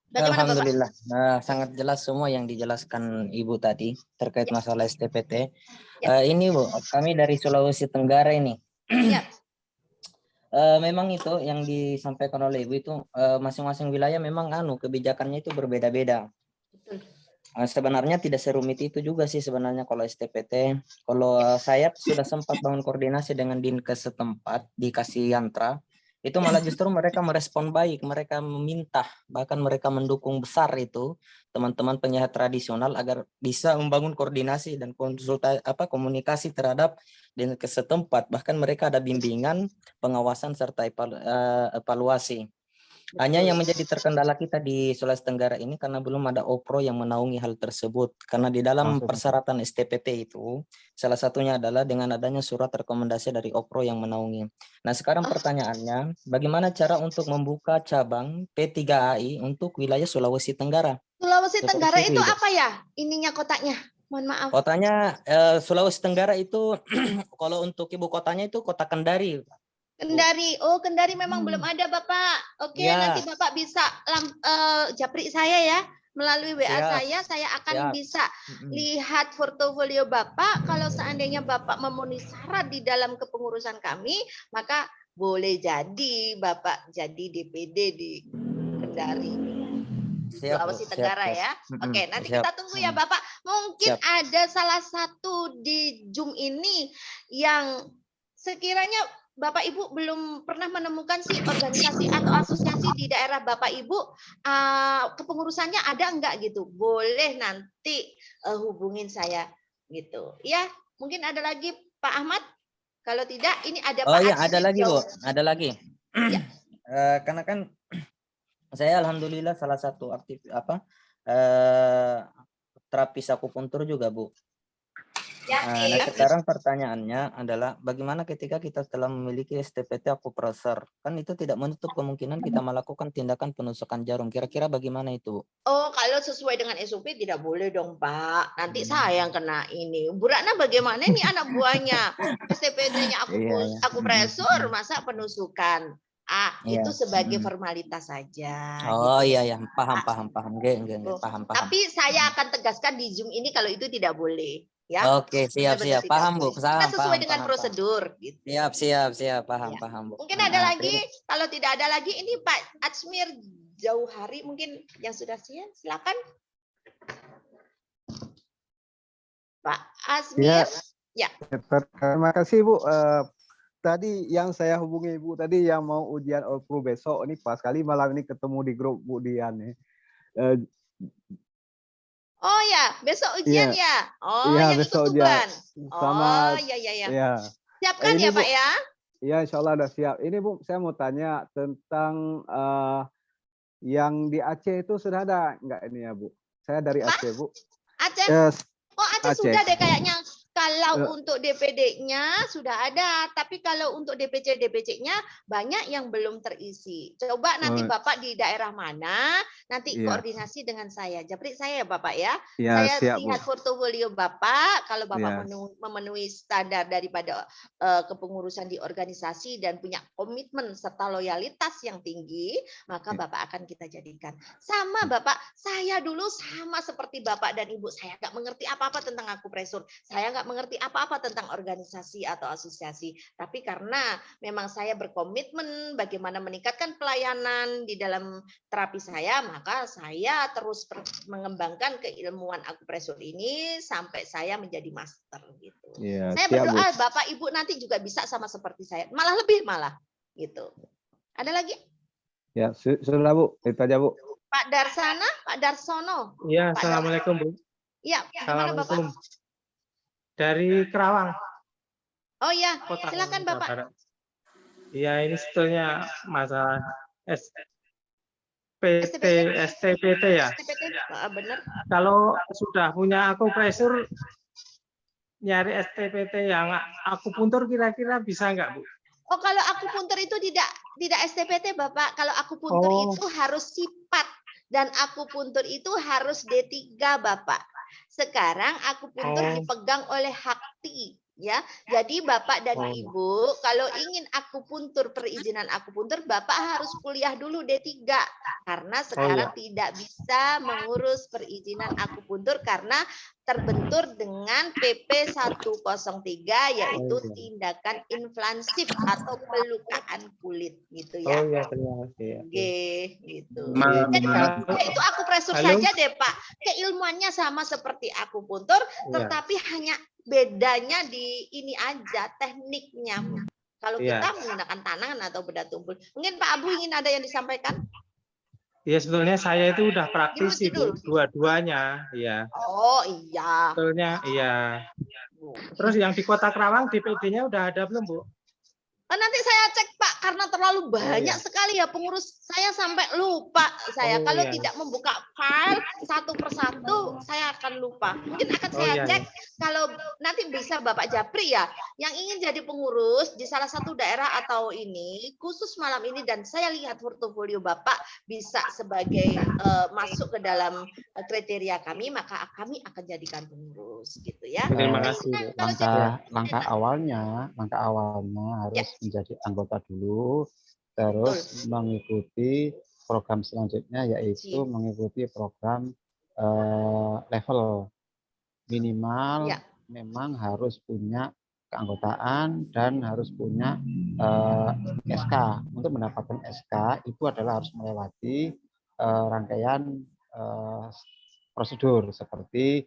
Bagaimana, Alhamdulillah. Bapak? Nah, sangat jelas semua yang dijelaskan Ibu tadi terkait masalah STPT. Ini Bu, kami dari Sulawesi Tenggara ini. Ya. Memang itu yang disampaikan oleh Ibu itu masing-masing wilayah memang kebijakannya itu berbeda-beda. Sebenarnya tidak serumit itu juga sih sebenarnya kalau STPT. Kalau saya sudah sempat bangun koordinasi dengan Dinkes setempat dikasih yantra. Itu malah justru mereka merespon baik, mereka meminta, bahkan mereka mendukung besar itu teman-teman penyehat tradisional agar bisa membangun koordinasi dan komunikasi terhadap Dinkes setempat. Bahkan mereka ada bimbingan, pengawasan serta evaluasi. Hanya yang menjadi terkendala kita di Sulawesi Tenggara ini karena belum ada OPRO yang menaungi hal tersebut. Karena di dalam persyaratan STPT itu salah satunya adalah dengan adanya surat rekomendasi dari OPRO yang menaungi. Nah, sekarang pertanyaannya, bagaimana cara untuk membuka cabang P3AI untuk wilayah Sulawesi Tenggara? Sulawesi Tenggara itu apa ya? Ininya kotanya. Mohon maaf. Kotanya Sulawesi Tenggara itu kalau untuk ibu kotanya itu Kota Kendari. Kendari, Kendari memang belum ada Bapak. Oke, Ya. nanti Bapak bisa japri saya ya melalui WA saya akan bisa lihat portofolio Bapak. Kalau seandainya Bapak memenuhi syarat di dalam kepengurusan kami, maka boleh jadi Bapak jadi DPD di Kendari. Siap, Bu. Sulawesi Siap, Tenggara siap. ya. Oke, nanti Siap. kita tunggu ya Bapak. Mungkin Siap. ada salah satu di Zoom ini yang sekiranya Bapak Ibu belum pernah menemukan sih organisasi atau asosiasi di daerah Bapak Ibu, kepengurusannya ada enggak gitu. Boleh nanti hubungin saya gitu. Ya, mungkin ada lagi Pak Ahmad. Kalau tidak, ini ada Oh Pak iya, ada Atsir lagi, Bu. Jauh. Ada lagi. Ya. Karena kan saya alhamdulillah salah satu aktif terapis akupuntur juga, Bu. Ya, Nah, sekarang pertanyaannya adalah bagaimana ketika kita telah memiliki STPT akupresur? Kan itu tidak menutup kemungkinan kita melakukan tindakan penusukan jarum. Kira-kira bagaimana itu, Bu? Oh, kalau sesuai dengan SOP tidak boleh dong, Pak. Nanti saya yang kena ini. Bu Ratna bagaimana ini anak buahnya? STPT-nya akupresur, masa penusukan? Iya. Itu sebagai formalitas saja. Oh gitu. iya, paham. Enggak, paham. Tapi saya akan tegaskan di Zoom ini kalau itu tidak boleh. Ya. Oke, siap. Benar-benar tidak Paham, Bu. boleh. Kita sesuai dengan Paham. prosedur. Gitu. Siap. Paham, Ya. Bu. Mungkin ada lagi, kalau tidak ada lagi, ini Pak Atsmir Jauhari mungkin yang sudah siap, silakan. Pak Asmir. Ya. Terima kasih, Bu. Tadi yang saya hubungi Ibu tadi yang mau ujian OPRU besok, ini pas kali malam ini ketemu di grup Bu Dian nih. Oh ya, besok ujian ya. Oh, iya, yang besok ikut Tuban. Sama, oh, ya. Ya. Siapkan ini, ya, Pak ya. Iya, insya Allah udah siap. Ini Bu, saya mau tanya tentang yang di Aceh itu sudah ada enggak ini ya, Bu? Saya dari Aceh, Bu. Aceh? Aceh sudah deh kayaknya. Kalau untuk DPD-nya sudah ada, tapi kalau untuk DPC-nya banyak yang belum terisi. Coba nanti Bapak di daerah mana, nanti koordinasi dengan saya. Japri saya ya Bapak ya. Saya siap, lihat portofolio Bapak, kalau Bapak memenuhi standar daripada kepengurusan di organisasi dan punya komitmen serta loyalitas yang tinggi, maka Bapak akan kita jadikan. Sama Bapak, saya dulu sama seperti Bapak dan Ibu, saya nggak mengerti apa-apa tentang akupresur. Saya nggak mengerti apa-apa tentang organisasi atau asosiasi. Tapi karena memang saya berkomitmen bagaimana meningkatkan pelayanan di dalam terapi saya, maka saya terus mengembangkan keilmuan akupresur ini sampai saya menjadi master gitu. Saya berdoa Bapak Ibu nanti juga bisa sama seperti saya, malah lebih gitu. Ada lagi? Ya, sudah Bu, itu aja Bu. Pak Darsana, Pak Darsono. Iya, assalamualaikum Bu. Iya, gimana Bapak? Dari Kerawang. Oh iya, Kota silakan Bapak. Barat. Iya, ini sebetulnya masalah STPT ya. Benar. Kalau sudah punya akupresur, nyari STPT yang akupuntur kira-kira bisa nggak Bu? Oh, kalau akupuntur itu tidak STPT Bapak. Kalau akupuntur itu harus sifat dan akupuntur itu harus D3 Bapak. Sekarang akupuntur dipegang oleh Hakti ya. Jadi Bapak dan Ibu kalau ingin akupuntur, perizinan akupuntur, Bapak harus kuliah dulu D3 karena sekarang tidak bisa mengurus perizinan akupuntur karena terbentur dengan PP 103 yaitu tindakan invasif atau pelukaan kulit gitu ya. Oh iya, terima kasih. Gitu. Jadi itu akupresur saja deh Pak. Keilmuannya sama seperti akupuntur, tetapi hanya bedanya di ini aja tekniknya. Kalau kita menggunakan tangan atau benda tumpul. Mungkin Pak Abu ingin ada yang disampaikan? Iya, sebetulnya saya itu udah praktisi Bu, dua-duanya, ya. Oh iya. Sebetulnya iya. Terus yang di Kota Kerawang DPD-nya udah ada belum Bu? Nanti saya cek Pak karena terlalu banyak sekali ya pengurus saya sampai lupa saya. Kalau tidak membuka file satu persatu saya akan lupa. Mungkin akan saya cek kalau nanti bisa Bapak Japri ya yang ingin jadi pengurus di salah satu daerah atau ini khusus malam ini dan saya lihat portofolio Bapak bisa sebagai masuk ke dalam kriteria kami maka kami akan jadikan pengurus gitu ya. Terima kasih. Langkah awalnya harus menjadi anggota dulu, terus mengikuti program selanjutnya yaitu mengikuti program level minimal. Memang harus punya keanggotaan dan harus punya SK. Untuk mendapatkan SK itu adalah harus melewati rangkaian prosedur seperti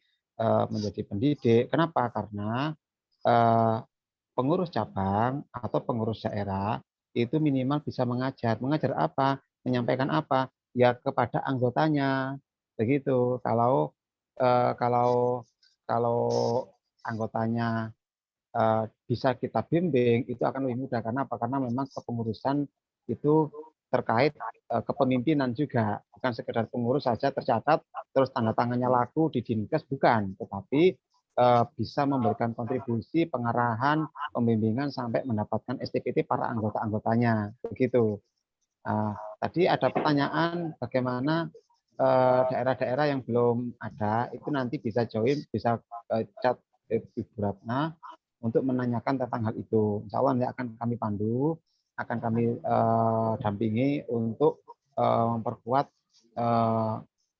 menjadi pendidik. Kenapa? Karena pengurus cabang atau pengurus daerah itu minimal bisa mengajar. Mengajar apa? Menyampaikan apa? Ya kepada anggotanya. Begitu. Kalau anggotanya bisa kita bimbing, itu akan lebih mudah. Karena apa? Karena memang kepengurusan itu terkait kepemimpinan juga. Bukan sekedar pengurus saja tercatat, terus tanda tangannya laku di Dinkes, bukan. Tetapi bisa memberikan kontribusi, pengarahan, pembimbingan, sampai mendapatkan STPT para anggota-anggotanya. Begitu. Tadi ada pertanyaan bagaimana daerah-daerah yang belum ada, itu nanti bisa join, bisa chat Ibu Ratna untuk menanyakan tentang hal itu. Insya Allah nanti akan kami pandu, akan kami dampingi untuk memperkuat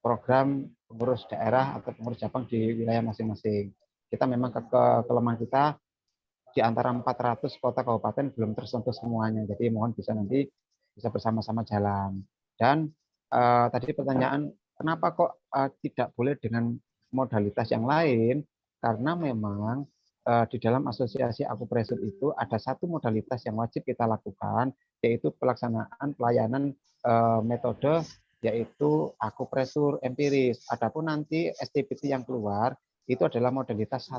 program pengurus daerah atau pengurus cabang di wilayah masing-masing. Kita memang kelemahan kita di antara 400 kota kabupaten belum tersentuh semuanya. Jadi mohon nanti bisa bersama-sama jalan. Dan tadi pertanyaan, kenapa kok tidak boleh dengan modalitas yang lain? Karena memang di dalam asosiasi akupresur itu ada satu modalitas yang wajib kita lakukan, yaitu pelaksanaan pelayanan metode, yaitu akupresur empiris. Adapun nanti STPT yang keluar itu adalah modalitas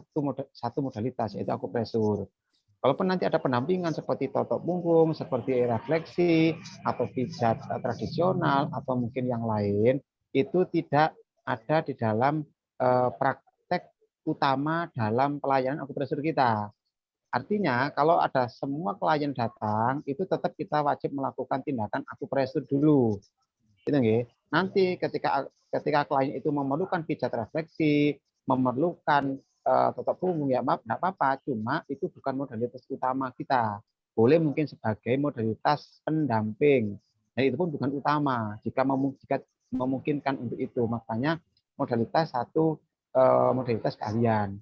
satu modalitas, yaitu akupresur. Kalaupun nanti ada pendampingan seperti totok punggung, seperti refleksi, atau pijat tradisional, atau mungkin yang lain, itu tidak ada di dalam praktek utama dalam pelayanan akupresur kita. Artinya, kalau ada semua klien datang, itu tetap kita wajib melakukan tindakan akupresur dulu. Gitu, nggih. Nanti ketika klien itu memerlukan pijat refleksi, memerlukan totok punggung, ya maaf, enggak apa-apa, cuma itu bukan modalitas utama kita. Boleh mungkin sebagai modalitas pendamping. Dan itu pun bukan utama jika memungkinkan untuk itu. Makanya modalitas modalitas kalian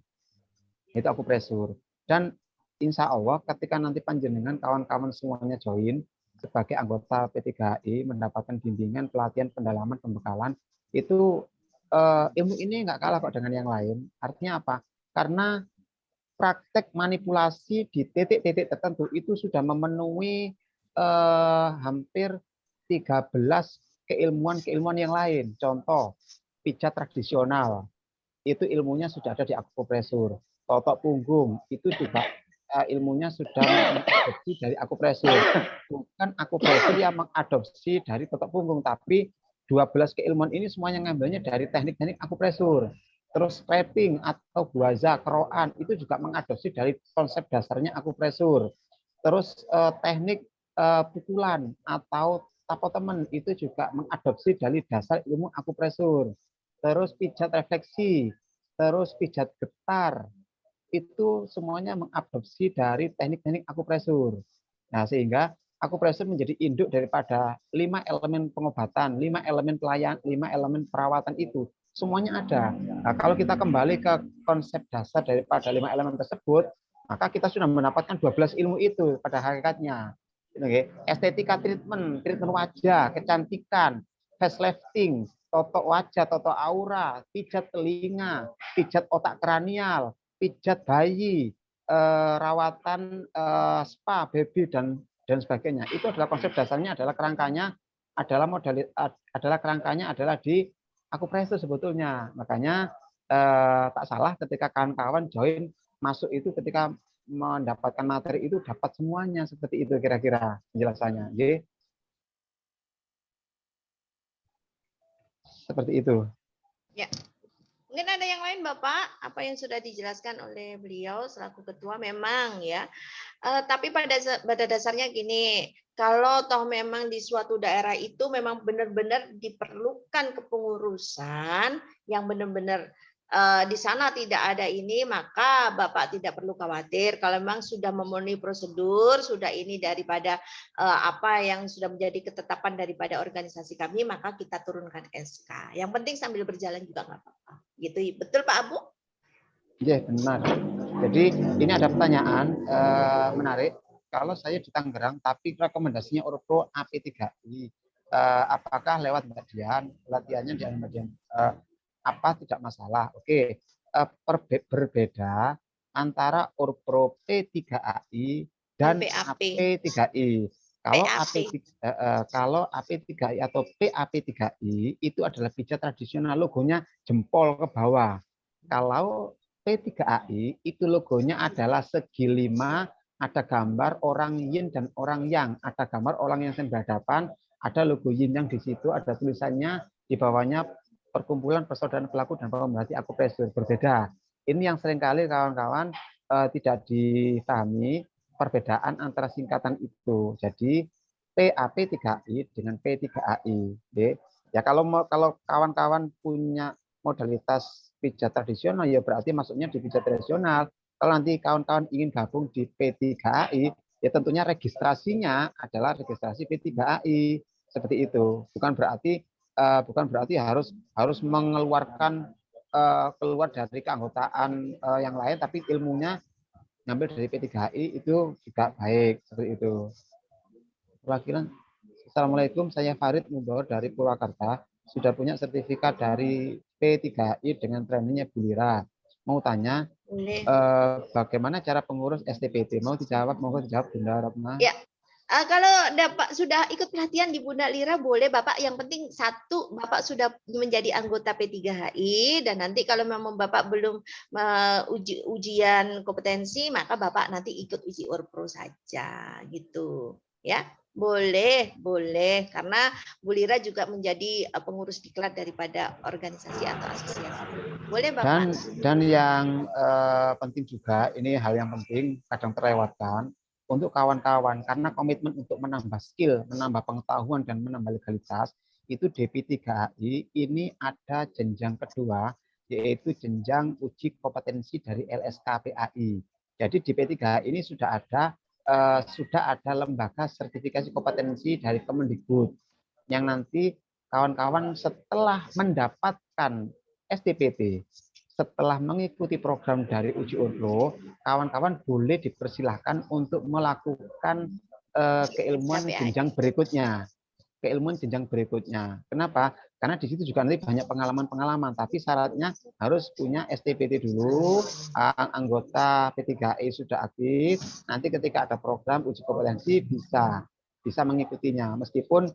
itu akupresur. Dan insya Allah ketika nanti panjenengan kawan-kawan semuanya join sebagai anggota P3HI mendapatkan bimbingan, pelatihan, pendalaman, pembekalan, itu ilmu ini nggak kalah kok dengan yang lain. Artinya apa? Karena praktek manipulasi di titik-titik tertentu itu sudah memenuhi hampir 13 keilmuan yang lain. Contoh, pijat tradisional, itu ilmunya sudah ada di akupresur. Totok punggung, itu juga ilmunya sudah mengadopsi dari akupresur. Bukan akupresur yang mengadopsi dari totok punggung, tapi 12 keilmuan ini semuanya ngambilnya dari teknik-teknik akupresur. Terus clapping atau buaza, keroan, itu juga mengadopsi dari konsep dasarnya akupresur. Terus teknik pukulan atau tapotemen, itu juga mengadopsi dari dasar ilmu akupresur. Terus pijat refleksi, terus pijat getar, itu semuanya mengadopsi dari teknik-teknik akupresur. Nah, sehingga akupresur menjadi induk daripada 5 elemen pengobatan, 5 elemen pelayanan, 5 elemen perawatan itu. Semuanya ada. Nah, kalau kita kembali ke konsep dasar daripada 5 elemen tersebut, maka kita sudah mendapatkan 12 ilmu itu pada hakikatnya. Estetika treatment wajah, kecantikan, facelifting, totok wajah, totok aura, pijat telinga, pijat otak kranial, pijat bayi, rawatan spa, baby, dan sebagainya. Itu adalah konsep dasarnya, adalah kerangkanya adalah di akupresur sebetulnya. Makanya tak salah ketika kawan-kawan join masuk itu, ketika mendapatkan materi itu dapat semuanya, seperti itu kira-kira penjelasannya. Jadi, seperti itu. Ya. Mungkin ada yang lain Bapak, apa yang sudah dijelaskan oleh beliau selaku ketua memang ya. Tapi pada dasarnya gini, kalau toh memang di suatu daerah itu memang benar-benar diperlukan kepengurusan yang benar-benar di sana tidak ada ini, maka Bapak tidak perlu khawatir. Kalau memang sudah memenuhi prosedur, sudah ini daripada apa yang sudah menjadi ketetapan daripada organisasi kami, maka kita turunkan SK. Yang penting sambil berjalan juga nggak apa-apa. Gitu, betul Pak Abu? Iya, benar. Jadi ini ada pertanyaan menarik. Kalau saya di Tangerang, tapi rekomendasinya Orpro AP3I, apakah lewat Mbak Dian, latihannya di Mbak Dian? apa tidak masalah. Oke, berbeda antara Urpro P3AI dan PAP. AP3I. Kalau PAP. kalau AP3I atau PAP3I itu adalah pijat tradisional, logonya jempol ke bawah. Kalau P3AI itu logonya adalah segi 5, ada gambar orang yin dan orang yang, ada gambar orang yang berhadapan, ada logo yin yang di situ, ada tulisannya di bawahnya perkumpulan persaudaraan pelaku dan pemerhati akupresur. Berbeda. Ini yang seringkali kawan-kawan tidak dipahami perbedaan antara singkatan itu. Jadi PAP3I dengan P3AI. Ya kalau kawan-kawan punya modalitas pijat tradisional ya berarti masuknya di pijat tradisional. Kalau nanti kawan-kawan ingin gabung di P3AI ya tentunya registrasinya adalah registrasi P3AI seperti itu. Bukan berarti harus mengeluarkan keluar dari keanggotaan yang lain, tapi ilmunya ngambil dari P3HI itu juga baik seperti itu. Perwakilan, Assalamualaikum, saya Farid Mubawar dari Purwakarta, sudah punya sertifikat dari P3HI dengan trainingnya Bu Lira. Mau tanya, bagaimana cara pengurus STPT? Mau dijawab Bunda Ratna? Ya. Kalau sudah ikut pelatihan di Bunda Lira boleh Bapak, yang penting satu Bapak sudah menjadi anggota P3HI dan nanti kalau memang Bapak belum ujian kompetensi maka Bapak nanti ikut uji Urpro saja gitu ya. Boleh karena Bu Lira juga menjadi pengurus diklat daripada organisasi atau asosiasi. Boleh Bapak. Dan yang penting juga, ini hal yang penting kadang terlewatkan untuk kawan-kawan, karena komitmen untuk menambah skill, menambah pengetahuan, dan menambah legalitas, itu di P3HI ini ada jenjang kedua, yaitu jenjang uji kompetensi dari LSKPAI. Jadi di P3HI ini sudah ada lembaga sertifikasi kompetensi dari Kemendikbud, yang nanti kawan-kawan setelah mendapatkan STPT, setelah mengikuti program dari uji Urpro, kawan-kawan boleh dipersilahkan untuk melakukan keilmuan jenjang berikutnya. Kenapa? Karena di situ juga nanti banyak pengalaman-pengalaman, tapi syaratnya harus punya STPT dulu, anggota P3HI sudah aktif, nanti ketika ada program uji kompetensi bisa mengikutinya, meskipun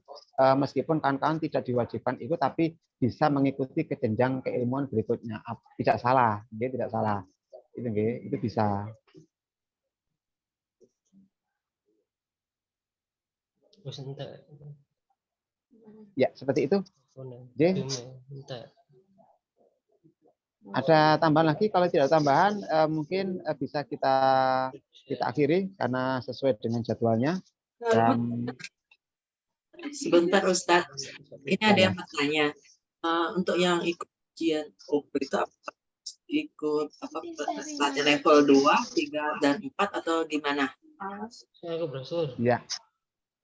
kawan-kawan tidak diwajibkan ikut, tapi bisa mengikuti ke jenjang keilmuan berikutnya. Tidak salah, itu bisa. Ya, seperti itu. J. Ada tambahan lagi? Kalau tidak tambahan, mungkin bisa kita akhiri karena sesuai dengan jadwalnya. Sebentar Ustadz, ini ada yang bertanya, untuk yang ikut ujian Urpro itu ikut pelatihan level 2, 3, dan 4 atau gimana? Ya,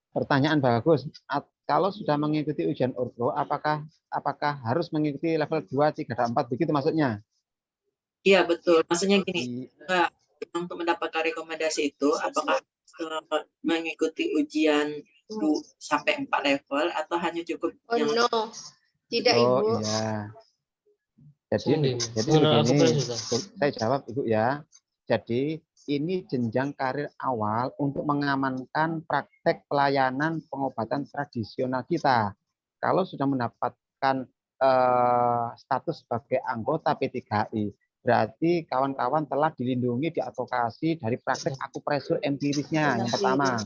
pertanyaan bagus. Kalau sudah mengikuti ujian Urpro, apakah harus mengikuti level 2, 3, dan 4? Begitu maksudnya? Iya, betul. Maksudnya gini, untuk mendapatkan rekomendasi itu, apakah mengikuti ujian sampai 4 level atau hanya cukup yang... Tidak, Ibu. Iya. Jadi begini, saya jawab Ibu ya. Jadi ini jenjang karir awal untuk mengamankan praktek pelayanan pengobatan tradisional kita. Kalau sudah mendapatkan status sebagai anggota P3HI, berarti kawan-kawan telah dilindungi, diadvokasi dari praktek akupresur empirisnya, yang pertama.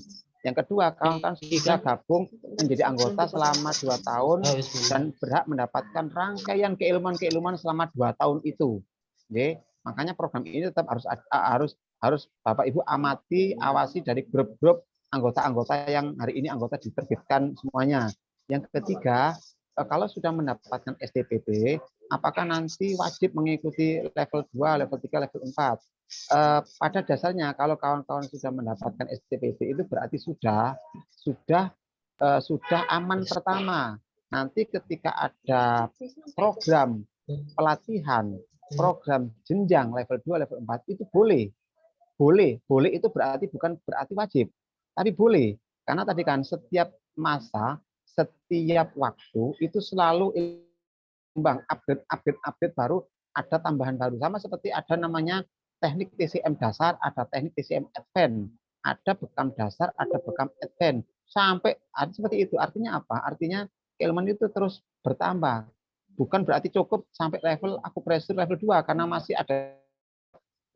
Yang kedua, kawan-kawan sudah gabung menjadi anggota selama 2 tahun dan berhak mendapatkan rangkaian keilmuan-keilmuan selama 2 tahun itu. Oke, makanya program ini tetap harus Bapak Ibu amati, awasi dari grup-grup anggota-anggota yang hari ini anggota diterbitkan semuanya. Yang ketiga, kalau sudah mendapatkan STPT, apakah nanti wajib mengikuti level 2, level 3, level 4? Pada dasarnya kalau kawan-kawan sudah mendapatkan STPT itu berarti sudah aman pertama. Nanti ketika ada program pelatihan, program jenjang level 2, level 4 itu boleh itu bukan berarti wajib, tapi boleh. Karena tadi kan setiap masa, setiap waktu itu selalu berkembang, update baru, ada tambahan baru. Sama seperti ada namanya teknik TCM dasar, ada teknik TCM advance, ada bekam dasar, ada bekam advance, sampai ada seperti itu. Artinya apa? Artinya keilmuan itu terus bertambah. Bukan berarti cukup sampai level akupresur level 2, karena masih ada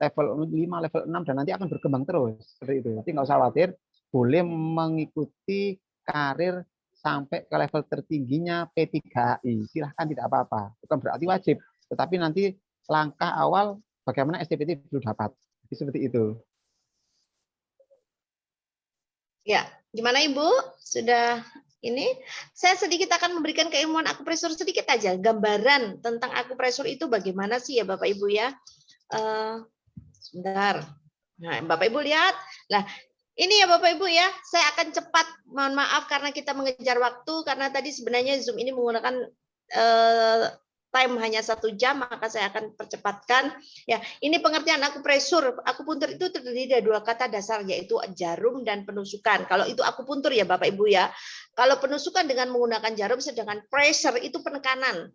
level 5, level 6, dan nanti akan berkembang terus. Seperti itu. Jadi nggak usah khawatir, boleh mengikuti karir sampai ke level tertingginya P3HI. Silahkan, tidak apa-apa. Bukan berarti wajib. Tetapi nanti langkah awal bagaimana STPT belum dapat. Jadi seperti itu. Ya, gimana Ibu? Sudah ini? Saya sedikit akan memberikan keilmuan akupresur sedikit aja. Gambaran tentang akupresur itu bagaimana sih ya Bapak Ibu ya? Sebentar. Nah, Bapak Ibu lihat. Nah, ini ya Bapak Ibu ya, saya akan cepat. Mohon maaf karena kita mengejar waktu, karena tadi sebenarnya Zoom ini menggunakan time hanya 1 jam, maka saya akan percepatkan. Ya, ini pengertian akupresur. Akupuntur itu terdiri dari 2 kata dasar, yaitu jarum dan penusukan. Kalau itu akupuntur ya Bapak Ibu ya. Kalau penusukan dengan menggunakan jarum, sedangkan pressure itu penekanan.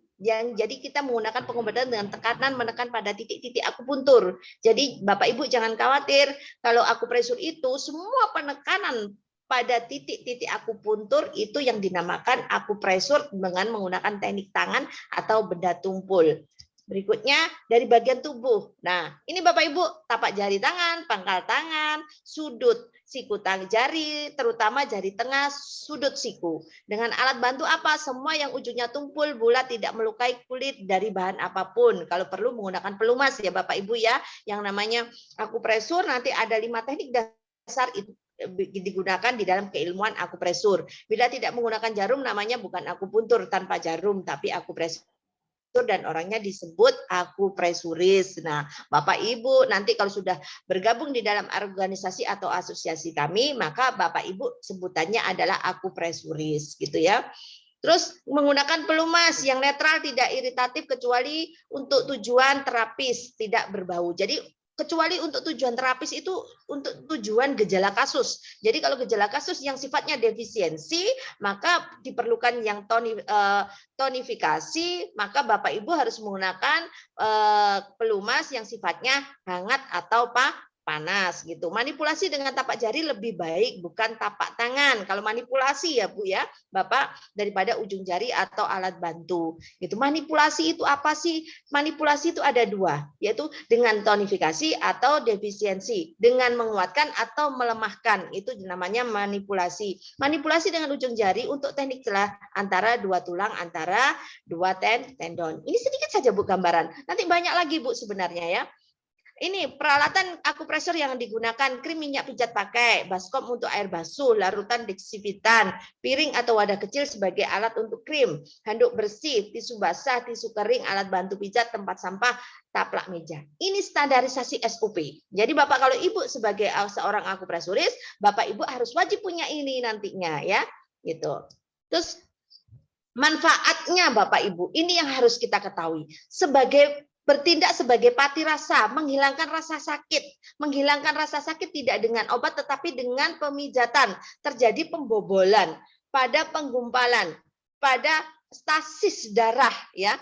Jadi kita menggunakan pengobatan dengan tekanan, menekan pada titik-titik akupuntur. Jadi Bapak Ibu jangan khawatir, kalau akupresur itu semua penekanan pada titik-titik akupuntur itu yang dinamakan akupresur dengan menggunakan teknik tangan atau benda tumpul. Berikutnya dari bagian tubuh. Nah, ini Bapak Ibu, tapak jari tangan, pangkal tangan, sudut siku jari, terutama jari tengah, sudut siku. Dengan alat bantu apa? Semua yang ujungnya tumpul, bulat, tidak melukai kulit dari bahan apapun. Kalau perlu menggunakan pelumas ya Bapak Ibu ya. Yang namanya akupresur nanti ada 5 teknik dasar itu digunakan di dalam keilmuan akupresur. Bila tidak menggunakan jarum namanya bukan akupuntur tanpa jarum, tapi akupresur, dan orangnya disebut akupresuris. Nah, Bapak Ibu nanti kalau sudah bergabung di dalam organisasi atau asosiasi kami, maka Bapak Ibu sebutannya adalah akupresuris gitu ya. Terus menggunakan pelumas yang netral, tidak iritatif kecuali untuk tujuan terapis, tidak berbau. Jadi kecuali untuk tujuan terapis itu untuk tujuan gejala kasus. Jadi kalau gejala kasus yang sifatnya defisiensi, maka diperlukan yang tonifikasi, maka Bapak Ibu harus menggunakan pelumas yang sifatnya hangat atau panas gitu. Manipulasi dengan tapak jari lebih baik, bukan tapak tangan. Kalau manipulasi ya Bu ya, Bapak, daripada ujung jari atau alat bantu. Gitu. Manipulasi itu apa sih? Manipulasi itu ada 2, yaitu dengan tonifikasi atau defisiensi, dengan menguatkan atau melemahkan. Itu namanya manipulasi. Manipulasi dengan ujung jari untuk teknik celah antara 2 tulang, antara 2 tendon. Ini sedikit saja Bu gambaran. Nanti banyak lagi Bu sebenarnya ya. Ini peralatan akupresur yang digunakan: krim minyak pijat pakai, baskom untuk air basuh, larutan deksipitan, piring atau wadah kecil sebagai alat untuk krim, handuk bersih, tisu basah, tisu kering, alat bantu pijat, tempat sampah, taplak meja. Ini standarisasi SOP. Jadi Bapak kalau Ibu sebagai seorang akupresuris, Bapak Ibu harus wajib punya ini nantinya ya, gitu. Terus manfaatnya Bapak Ibu, ini yang harus kita ketahui. Bertindak sebagai pati rasa, menghilangkan rasa sakit. Menghilangkan rasa sakit tidak dengan obat tetapi dengan pemijatan. Terjadi pembobolan pada penggumpalan, pada stasis darah ya.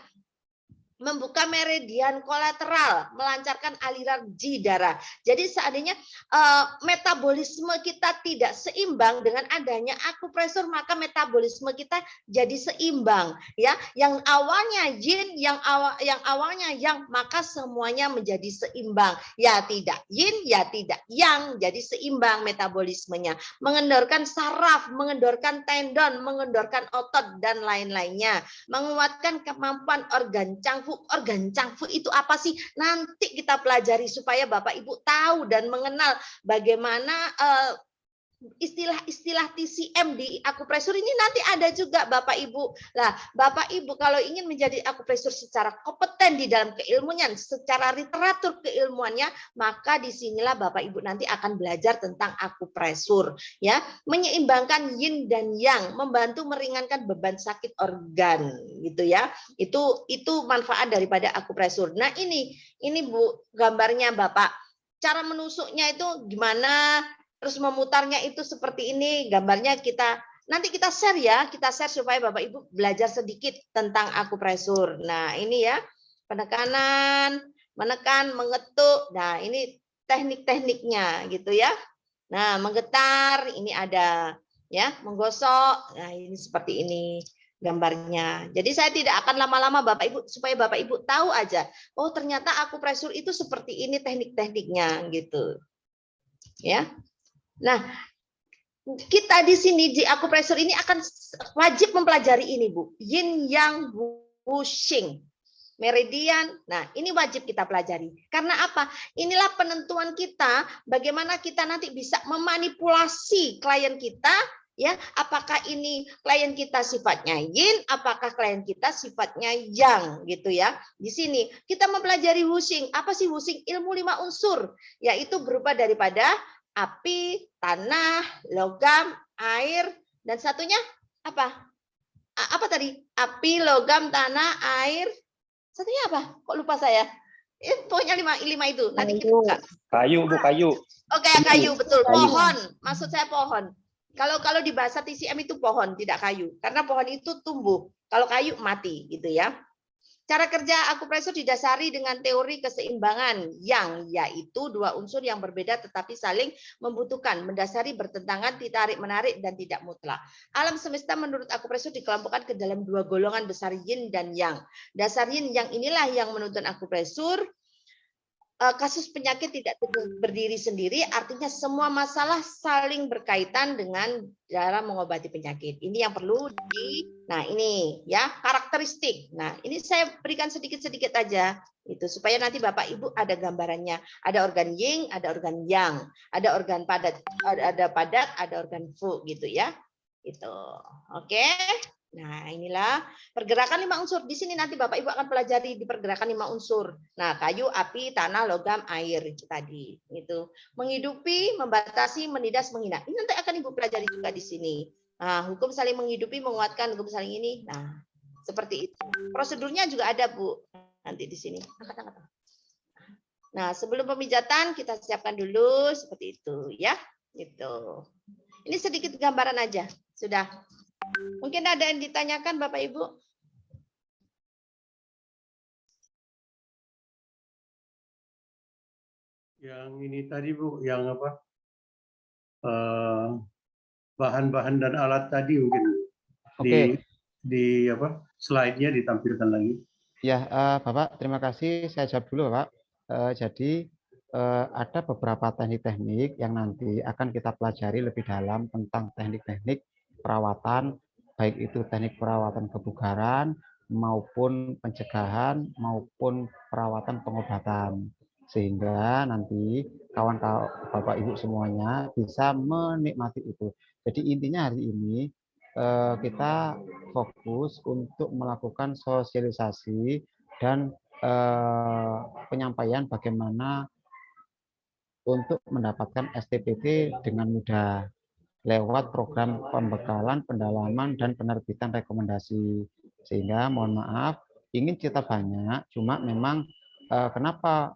Membuka meridian kolateral, melancarkan aliran darah. Jadi seandainya metabolisme kita tidak seimbang dengan adanya akupresur, maka metabolisme kita jadi seimbang ya. Yang awalnya yin, yang awalnya yang, maka semuanya menjadi seimbang. Ya tidak yin, ya tidak yang, jadi seimbang metabolismenya. Mengendorkan saraf, mengendorkan tendon, mengendorkan otot dan lain-lainnya. Menguatkan kemampuan organ cangfu. Organ cangfu itu apa sih? Nanti kita pelajari supaya Bapak Ibu tahu dan mengenal bagaimana istilah-istilah TCM di akupresur ini nanti ada juga Bapak Ibu. Lah, Bapak Ibu kalau ingin menjadi akupresur secara kompeten di dalam keilmuannya, secara literatur keilmuannya, maka disinilah Bapak Ibu nanti akan belajar tentang akupresur, ya, menyeimbangkan yin dan yang, membantu meringankan beban sakit organ, gitu ya. Itu manfaat daripada akupresur. Nah ini Bu gambarnya Bapak. Cara menusuknya itu gimana? Terus memutarnya itu seperti ini, gambarnya kita nanti kita share ya, kita share supaya Bapak Ibu belajar sedikit tentang akupresur. Nah, ini ya, penekanan, menekan, mengetuk. Nah, ini teknik-tekniknya gitu ya. Nah, menggetar ini ada ya, menggosok. Nah, ini seperti ini gambarnya. Jadi saya tidak akan lama-lama Bapak Ibu supaya Bapak Ibu tahu aja. Oh, ternyata akupresur itu seperti ini teknik-tekniknya gitu. Ya. Nah, kita di sini di akupresur ini akan wajib mempelajari ini, Bu. Yin yang wuxing. Meridian. Nah, ini wajib kita pelajari. Karena apa? Inilah penentuan kita bagaimana kita nanti bisa memanipulasi klien kita, ya. Apakah ini klien kita sifatnya yin, apakah klien kita sifatnya yang, gitu ya. Di sini kita mempelajari wuxing. Apa sih wuxing? Ilmu 5 unsur, yaitu berupa daripada api, tanah, logam, air, dan satunya apa? Apa tadi? Api, logam, tanah, air. Satunya apa? Kok lupa saya? Pokoknya lima itu. Nanti kita buka. Kayu, Bu, kayu. Oke, kayu, betul. Pohon. Maksud saya pohon. Kalau di bahasa TCM itu pohon, tidak kayu. Karena pohon itu tumbuh. Kalau kayu mati, gitu ya. Cara kerja akupresur didasari dengan teori keseimbangan yang yaitu 2 unsur yang berbeda tetapi saling membutuhkan, mendasari bertentangan, ditarik-menarik dan tidak mutlak. Alam semesta menurut akupresur dikelompokkan ke dalam 2 golongan besar yin dan yang. Dasar yin yang inilah yang menuntun akupresur. Kasus penyakit tidak berdiri sendiri, artinya semua masalah saling berkaitan dengan cara mengobati penyakit. Ini yang perlu nah ini ya karakteristik. Nah ini saya berikan sedikit-sedikit aja itu supaya nanti Bapak Ibu ada gambarannya. Ada organ yin, ada organ yang, ada organ padat, ada organ fu gitu ya. Itu, oke. Nah, inilah pergerakan 5 unsur. Di sini nanti Bapak Ibu akan pelajari di pergerakan 5 unsur. Nah, kayu, api, tanah, logam, air itu tadi. Itu menghidupi, membatasi, menidas, menghina. Ini nanti akan Ibu pelajari juga di sini. Nah, hukum saling menghidupi, menguatkan, hukum saling ini. Nah, seperti itu. Prosedurnya juga ada, Bu. Nanti di sini. Angkat. Nah, sebelum pemijatan kita siapkan dulu seperti itu ya. Itu. Ini sedikit gambaran aja. Sudah. Mungkin ada yang ditanyakan Bapak Ibu? Yang ini tadi Bu, yang apa? Bahan-bahan dan alat tadi mungkin di apa? Slide-nya ditampilkan lagi. Ya, Bapak, terima kasih. Saya jawab dulu, Bapak. Jadi ada beberapa teknik-teknik yang nanti akan kita pelajari lebih dalam tentang teknik-teknik perawatan, baik itu teknik perawatan kebugaran maupun pencegahan maupun perawatan pengobatan, sehingga nanti kawan-kawan Bapak Ibu semuanya bisa menikmati itu. Jadi intinya hari ini kita fokus untuk melakukan sosialisasi dan penyampaian bagaimana untuk mendapatkan STPT dengan mudah lewat program pembekalan, pendalaman, dan penerbitan rekomendasi. Sehingga mohon maaf, ingin cerita banyak, cuma memang kenapa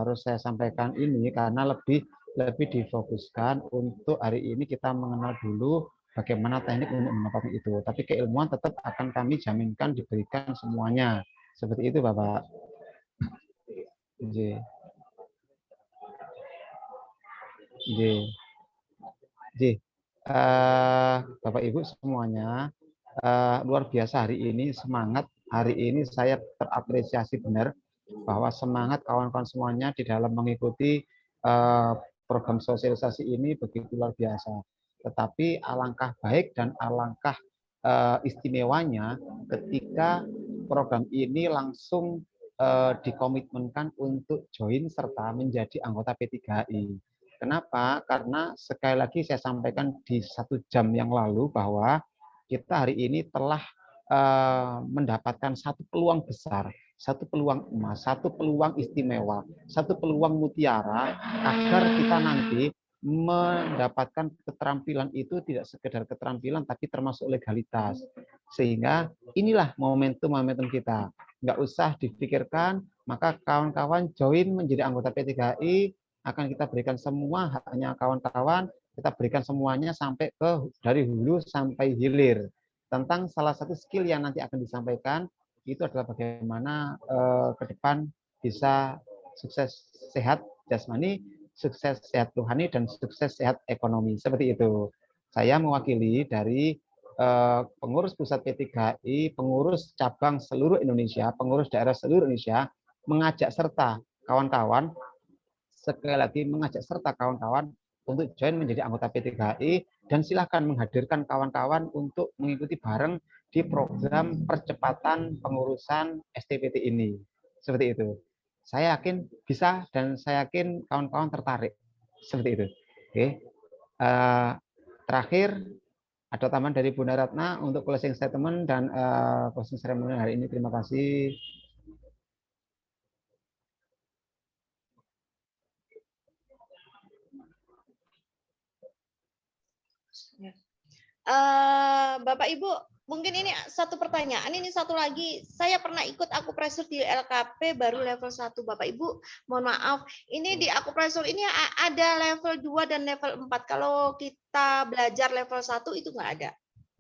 harus saya sampaikan ini, karena lebih difokuskan untuk hari ini kita mengenal dulu bagaimana teknik untuk mendapatkan itu. Tapi keilmuan tetap akan kami jaminkan diberikan semuanya. Seperti itu, Bapak. Bapak Ibu semuanya, luar biasa hari ini, semangat hari ini saya terapresiasi benar bahwa semangat kawan-kawan semuanya di dalam mengikuti program sosialisasi ini begitu luar biasa. Tetapi alangkah baik dan alangkah istimewanya ketika program ini langsung dikomitmenkan untuk join serta menjadi anggota P3HI. Kenapa? Karena sekali lagi saya sampaikan di 1 jam yang lalu bahwa kita hari ini telah mendapatkan satu peluang besar, satu peluang emas, satu peluang istimewa, satu peluang mutiara agar kita nanti mendapatkan keterampilan itu tidak sekedar keterampilan tapi termasuk legalitas. Sehingga inilah momentum-momentum kita. Nggak usah dipikirkan, maka kawan-kawan join menjadi anggota P3HI, akan kita berikan semua haknya kawan-kawan, kita berikan semuanya sampai ke dari hulu sampai hilir. Tentang salah satu skill yang nanti akan disampaikan itu adalah bagaimana ke depan bisa sukses sehat jasmani, sukses sehat rohani, dan sukses sehat ekonomi. Seperti itu. Saya mewakili dari pengurus pusat P3HI, pengurus cabang seluruh Indonesia, pengurus daerah seluruh Indonesia, mengajak serta kawan-kawan, sekali lagi mengajak serta kawan-kawan untuk join menjadi anggota P3HI, dan silahkan menghadirkan kawan-kawan untuk mengikuti bareng di program percepatan pengurusan STPT ini. Seperti itu. Saya yakin bisa, dan saya yakin kawan-kawan tertarik. Seperti itu. Oke. Terakhir, ada tambahan dari Bunda Ratna untuk closing statement dan closing ceremony hari ini. Terima kasih. Bapak Ibu, mungkin ini satu pertanyaan, ini satu lagi. Saya pernah ikut akupresur di LKP baru level 1, Bapak Ibu. Mohon maaf, ini di akupresur ini ada level 2 dan level 4. Kalau kita belajar level 1 itu nggak ada.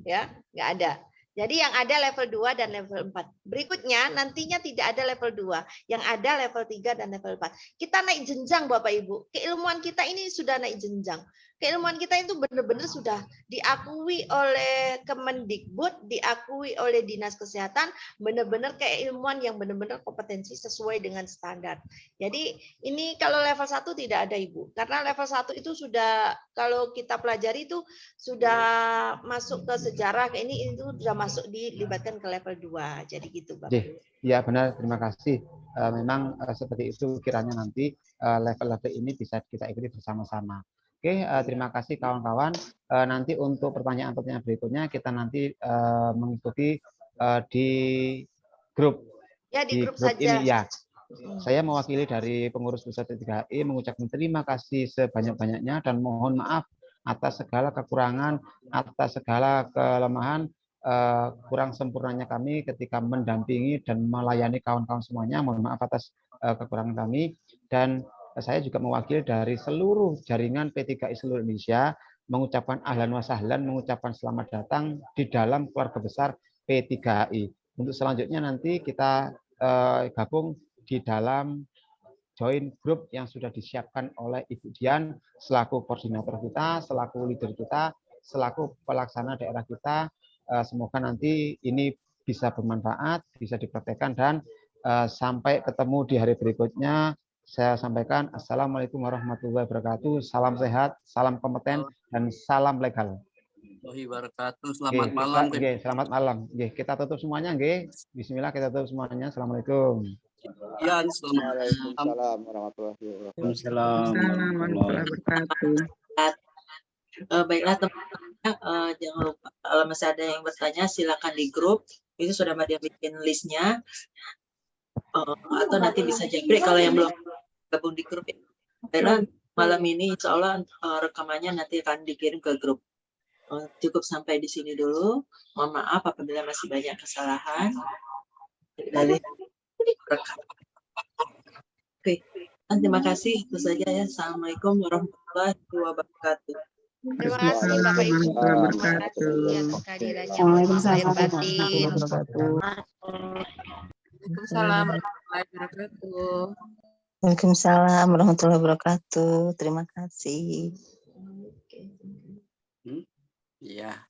Ya, nggak ada. Jadi yang ada level 2 dan level 4. Berikutnya nantinya tidak ada level 2, yang ada level 3 dan level 4. Kita naik jenjang Bapak Ibu. Keilmuan kita ini sudah naik jenjang. Keilmuan kita itu benar-benar sudah diakui oleh Kemendikbud, diakui oleh Dinas Kesehatan, benar-benar keilmuan yang benar-benar kompetensi sesuai dengan standar. Jadi ini kalau level 1 tidak ada Ibu. Karena level 1 itu sudah, kalau kita pelajari itu sudah masuk ke sejarah, ini itu sudah masuk dilibatkan ke level 2. Jadi gitu Bapak. Ya benar, terima kasih. Memang seperti itu kiranya nanti level-level ini bisa kita ikuti bersama-sama. Oke, terima kasih kawan-kawan. Nanti untuk pertanyaan-pertanyaan berikutnya kita nanti mengikuti di grup. Ya, di grup saja. Ini ya. Saya mewakili dari pengurus pusat P3HI mengucapkan terima kasih sebanyak-banyaknya dan mohon maaf atas segala kekurangan, atas segala kelemahan, kurang sempurnanya kami ketika mendampingi dan melayani kawan-kawan semuanya. Mohon maaf atas kekurangan kami, dan saya juga mewakili dari seluruh jaringan P3HI seluruh Indonesia mengucapkan ahlan wa sahlan, mengucapkan selamat datang di dalam keluarga besar P3HI. Untuk selanjutnya nanti kita gabung di dalam join grup yang sudah disiapkan oleh Ibu Dian selaku koordinator kita, selaku leader kita, selaku pelaksana daerah kita. Semoga nanti ini bisa bermanfaat, bisa dipraktekkan, dan sampai ketemu di hari berikutnya. Saya sampaikan Assalamualaikum warahmatullahi wabarakatuh. Salam sehat, salam kompeten, dan salam legal. Selamat malam. Selamat malam. Kita tutup semuanya. Bismillah, kita tutup semuanya. Assalamualaikum. Ya, Waalaikumsalam warahmatullahi wabarakatuh. warahmatullahi wabarakatuh. Baiklah teman-teman, jangan lupa kalau masih ada yang bertanya silakan di grup, itu sudah ada bikin listnya, atau nanti bisa japri kalau yang belum gabung di grup. Karena malam ini insya Allah rekamannya nanti akan dikirim ke grup. Cukup sampai di sini dulu. Mohon maaf apabila masih banyak kesalahan dari rekam. Oke, terima kasih. Itu saja ya. Assalamualaikum warahmatullahi wabarakatuh. Terima kasih Bapak Ibu. Terima kasih atas kehadirannya. Waalaikumsalam warahmatullahi wabarakatuh. Waalaikumsalam warahmatullahi wabarakatuh. Waalaikumsalam warahmatullahi wabarakatuh. Terima kasih. Ya.